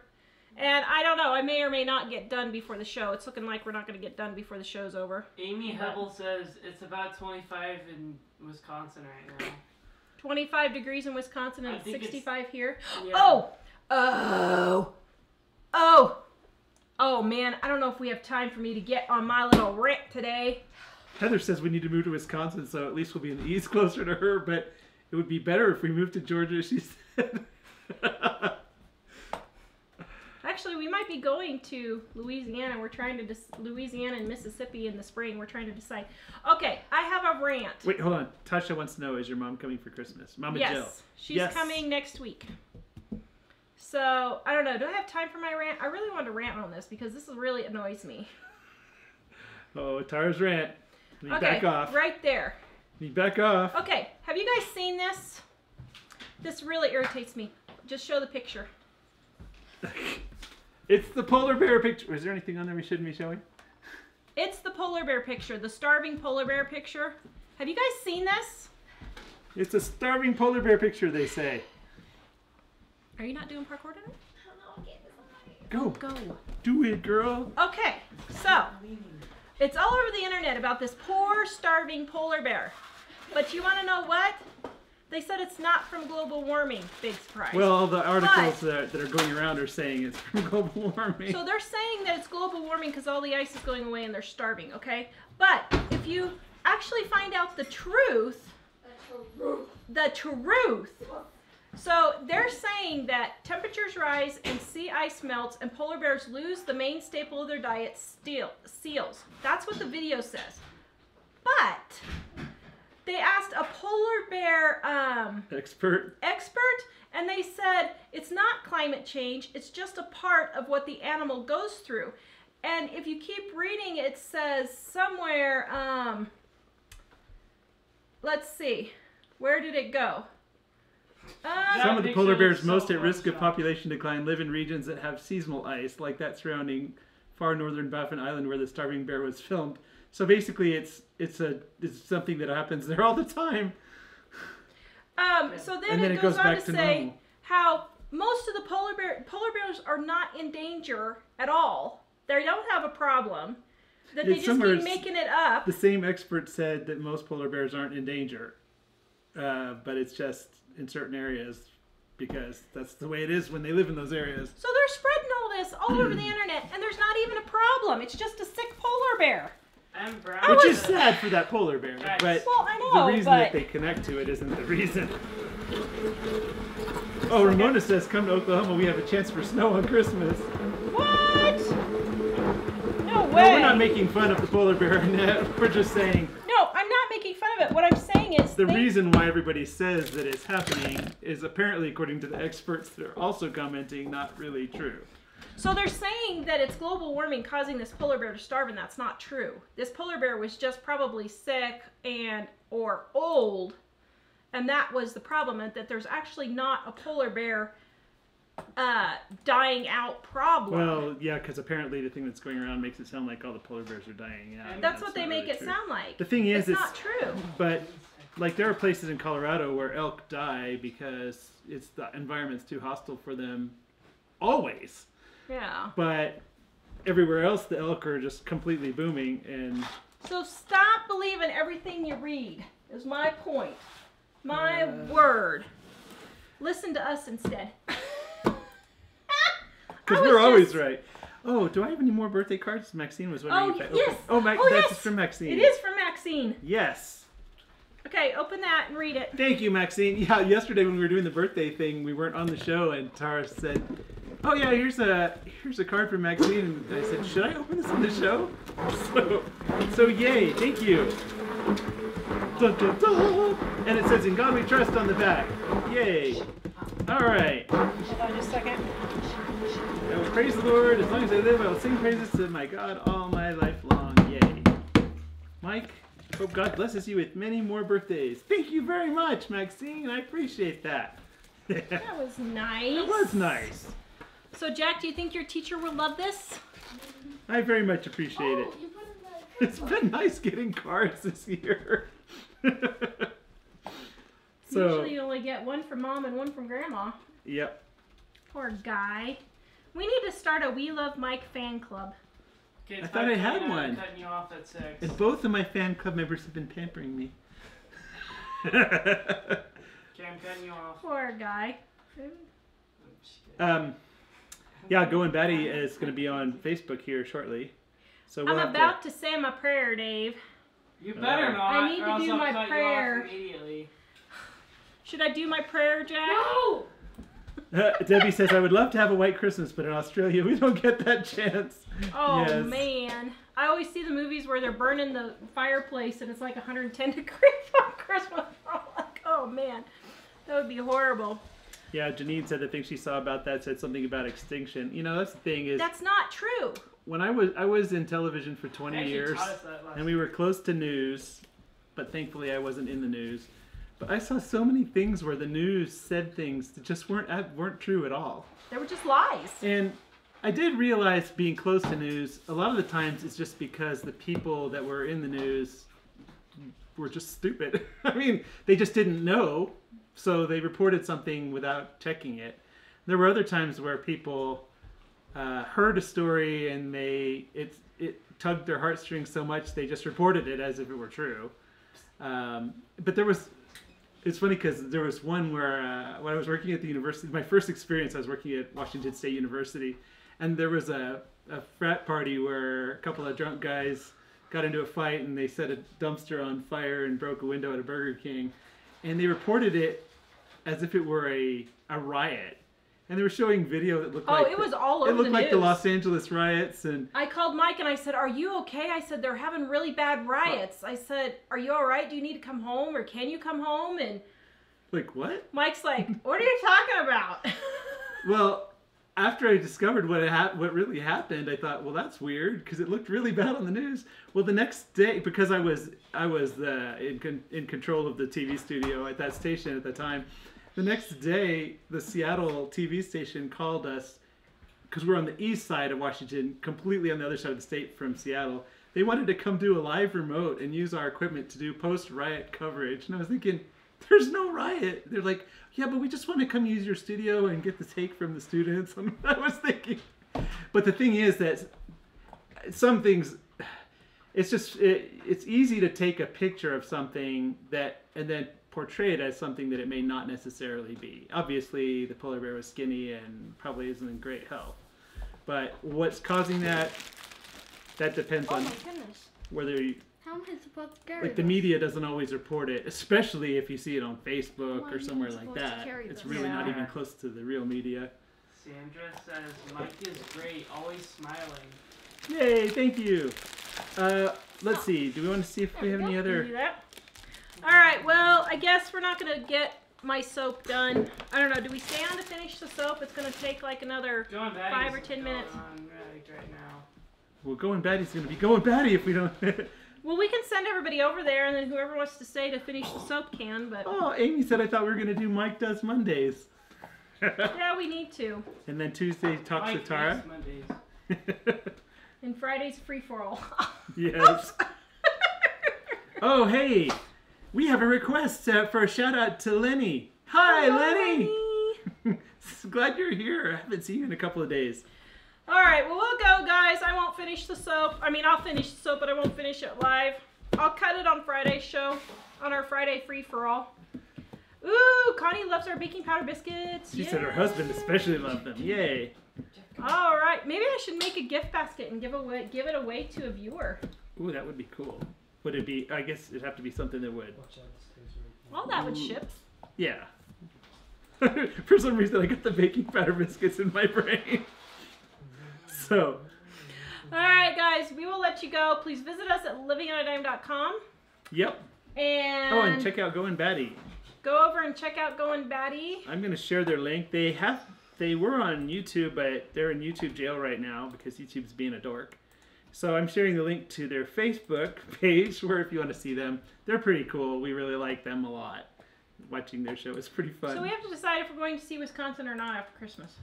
And I don't know, I may or may not get done before the show. It's looking like we're not going to get done before the show's over. Amy Hebel says it's about 25 in Wisconsin right now. 25 degrees in Wisconsin and 65 here. Yeah. Oh man, I don't know if we have time for me to get on my little rant today. Heather says we need to move to Wisconsin, so at least we'll be in the east closer to her, but it would be better if we moved to Georgia, she said. Actually, we might be going to Louisiana. We're trying to Louisiana and Mississippi in the spring. We're trying to decide. Okay, I have a rant. Wait, hold on. Tasha wants to know, is your mom coming for Christmas? Mama Jill. She's coming next week. So, I don't know. Do I have time for my rant? I really want to rant on this because this really annoys me. Oh, Tara's rant. Back off. Right there. Back off. Okay, have you guys seen this? This really irritates me. Just show the picture. It's the polar bear picture. Is there anything on there we shouldn't be showing? It's the polar bear picture, the starving polar bear picture. Have you guys seen this? It's a starving polar bear picture, they say. Are you not doing parkour tonight? Go. Go. Do it, girl. Okay, so it's all over the internet about this poor starving polar bear. But you want to know what? They said it's not from global warming. Big surprise. Well, the articles that are going around are saying it's from global warming. So they're saying that it's global warming because all the ice is going away and they're starving, okay? But if you actually find out the truth, so they're saying that temperatures rise and sea ice melts and polar bears lose the main staple of their diet, seals. That's what the video says. But they asked a polar bear expert, and they said it's not climate change, it's just a part of what the animal goes through. And if you keep reading, it says somewhere, let's see, where did it go? Some of the polar bears most at risk of population decline live in regions that have seasonal ice, like that surrounding far northern Baffin Island where the starving bear was filmed. So basically, it's something that happens there all the time. So then it goes on to say how most of the polar bears are not in danger at all. They don't have a problem. That they just keep making it up. The same expert said that most polar bears aren't in danger, but it's just in certain areas because that's the way it is when they live in those areas. So they're spreading all this all over the internet, and there's not even a problem. It's just a sick polar bear. Which is sad for that polar bear, but I know, the reason that they connect to it isn't the reason. Oh, Ramona says, come to Oklahoma, we have a chance for snow on Christmas. What? No way. No, we're not making fun of the polar bear, Annette. We're just saying... No, I'm not making fun of it. What I'm saying is... The reason why everybody says that it's happening is apparently, according to the experts that are also commenting, not really true. So they're saying that it's global warming causing this polar bear to starve, and that's not true. This polar bear was just probably sick or old, and that was the problem, and that there's actually not a polar bear dying out problem. Well, yeah, because apparently the thing that's going around makes it sound like all the polar bears are dying out. That's what they make it sound like. The thing is, it's not true. But like there are places in Colorado where elk die because the environment's too hostile for them always. Yeah. But everywhere else, the elk are just completely booming. And so stop believing everything you read, is my point. My word. Listen to us instead. Because we're always right. Oh, do I have any more birthday cards? Maxine was wondering if I opened. Yes. That's from Maxine. It is from Maxine. Yes. Okay, open that and read it. Thank you, Maxine. Yeah, yesterday when we were doing the birthday thing, we weren't on the show, and Tara said, "Oh yeah, here's a card from Maxine." And I said, "Should I open this on the show?" So yay! Thank you. Dun, dun, dun. And it says, "In God We Trust" on the back. Yay! All right. Hold on just a second. I will praise the Lord as long as I live. I will sing praises to my God all my life long. Yay! Mike, hope God blesses you with many more birthdays. Thank you very much, Maxine. I appreciate that. That was nice. It was nice. So, Jack, do you think your teacher will love this? I very much appreciate it. It's been nice getting cards this year. Usually you only get one from Mom and one from Grandma. Yep. Poor guy. We need to start a We Love Mike fan club. Okay, I thought I had one. Cutting you off at 6. And both of my fan club members have been pampering me. Okay, I'm cutting you off. Poor guy. Yeah, Go and Batty is going to be on Facebook here shortly. So we'll I'm about to say my prayer, Dave. You better not. I need to do my prayer. Immediately. Should I do my prayer, Jack? No! Debbie says, I would love to have a white Christmas, but in Australia we don't get that chance. Oh, yes. Man. I always see the movies where they're burning the fireplace and it's like 110 degrees on Christmas. I'm like, oh, man. That would be horrible. Yeah, Janine said the thing she saw about that said something about extinction. You know, that's the thing is... That's not true. When I was in television for 20 years, and we were close to news, but thankfully I wasn't in the news. But I saw so many things where the news said things that just weren't true at all. They were just lies. And I did realize being close to news, a lot of the times it's just because the people that were in the news were just stupid. I mean, they just didn't know, so they reported something without checking it. There were other times where people heard a story and it tugged their heartstrings so much they just reported it as if it were true. But it's funny because there was one where when I was working at the university, my first experience, I was working at Washington State University, and there was a frat party where a couple of drunk guys got into a fight and they set a dumpster on fire and broke a window at a Burger King, and they reported it as if it were a riot. And they were showing video that looked it was all over the news. It looked like the Los Angeles riots. And I called Mike and I said, are you okay? I said, they're having really bad riots. I said, are you all right? Do you need to come home or can you come home? And like, what? Mike's like, what are you talking about? Well, after I discovered what really happened, I thought, well, that's weird because it looked really bad on the news. Well, the next day, because I was in control of the TV studio at that station at the time, the next day the Seattle TV station called us because we're on the east side of Washington, completely on the other side of the state from Seattle. They wanted to come do a live remote and use our equipment to do post-riot coverage, and I was thinking, there's no riot. They're like, yeah, but we just want to come use your studio and get the take from the students. And I was thinking, but the thing is that some things, it's easy to take a picture of something and then portray it as something that it may not necessarily be. Obviously, the polar bear was skinny and probably isn't in great health. But what's causing that depends on whether you... How am I supposed to carry Like the media doesn't always report it, especially if you see it on Facebook or somewhere like that. It's really not even close to the real media. Sandra says, Mike is great, always smiling. Yay, thank you. Let's see, do we want to see if we have any other... Do that. Alright, well, I guess we're not going to get my soap done. I don't know, do we stay on to finish the soap? It's going to take like another 5 or 10 minutes. Right now. Well, Going Batty's going to be Going Batty if we don't... Well, we can send everybody over there, and then whoever wants to stay to finish the soap can, but... Oh, Amy said I thought we were going to do Mike Does Mondays. Yeah, we need to. And then Tuesday talks to Tara. And Friday's free-for-all. Yes. Oh, hey, we have a request for a shout-out to Lenny. Hi, Lenny! Glad you're here. I haven't seen you in a couple of days. Alright, well, we'll go, guys. I won't finish the soap. I mean, I'll finish the soap, but I won't finish it live. I'll cut it on Friday's show, on our Friday free-for-all. Ooh, Connie loves our baking powder biscuits. She said her husband especially loved them. Yay. Alright, maybe I should make a gift basket and give it away to a viewer. Ooh, that would be cool. Would it be, I guess it'd have to be something that would... Well, that would ship. Yeah. For some reason, I got the baking powder biscuits in my brain. So. Alright, guys, we will let you go. Please visit us at livingonadime.com. Yep. And check out Going Batty. Go over and check out Going Batty. I'm going to share their link. They were on YouTube, but they're in YouTube jail right now because YouTube's being a dork. So I'm sharing the link to their Facebook page where if you want to see them, they're pretty cool. We really like them a lot. Watching their show is pretty fun. So we have to decide if we're going to see Wisconsin or not after Christmas.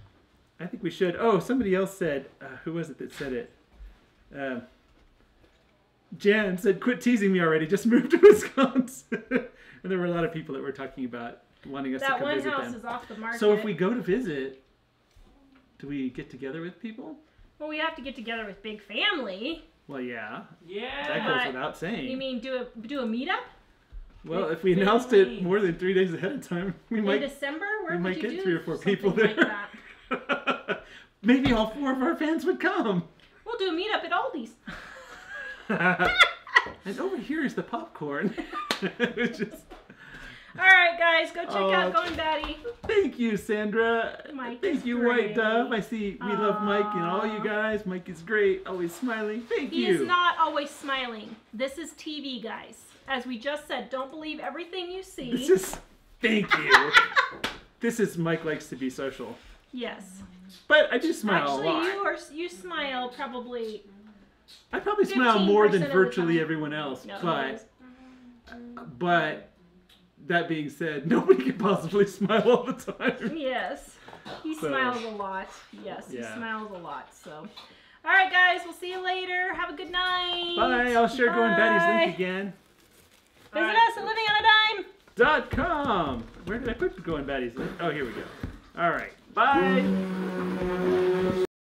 I think we should. Oh, somebody else said, who was it that said it? Jan said, quit teasing me already, just move to Wisconsin. And there were a lot of people that were talking about wanting us to come visit them. That one house is off the market. So if we go to visit, do we get together with people? Well, we have to get together with big family. Well, yeah. Yeah. That goes without saying. You mean do a meetup? Well, if we announced it more than 3 days ahead of time, we might. In December, we might get 3 or 4 people there. Like that? Maybe all 4 of our fans would come. We'll do a meetup at Aldi's. And over here is the popcorn. Alright, guys, go check out Going Batty. Thank you, Sandra. Mike Thank you, great. White Dove. I see we love Mike and all you guys. Mike is great, always smiling. Thank you. He is not always smiling. This is TV, guys. As we just said, don't believe everything you see. Thank you. This is Mike likes to be social. Yes. But I do smile a lot. Actually, you smile probably... I probably smile more than virtually time. Everyone else, No, but that being said, nobody can possibly smile all the time. Yes. He smiles a lot. Yes, he smiles a lot. So, all right, guys, we'll see you later. Have a good night. Bye. I'll share Going Batty's link again. Visit us at livingonadime.com. Where did I put Going Batty's link? Oh, here we go. All right. Bye.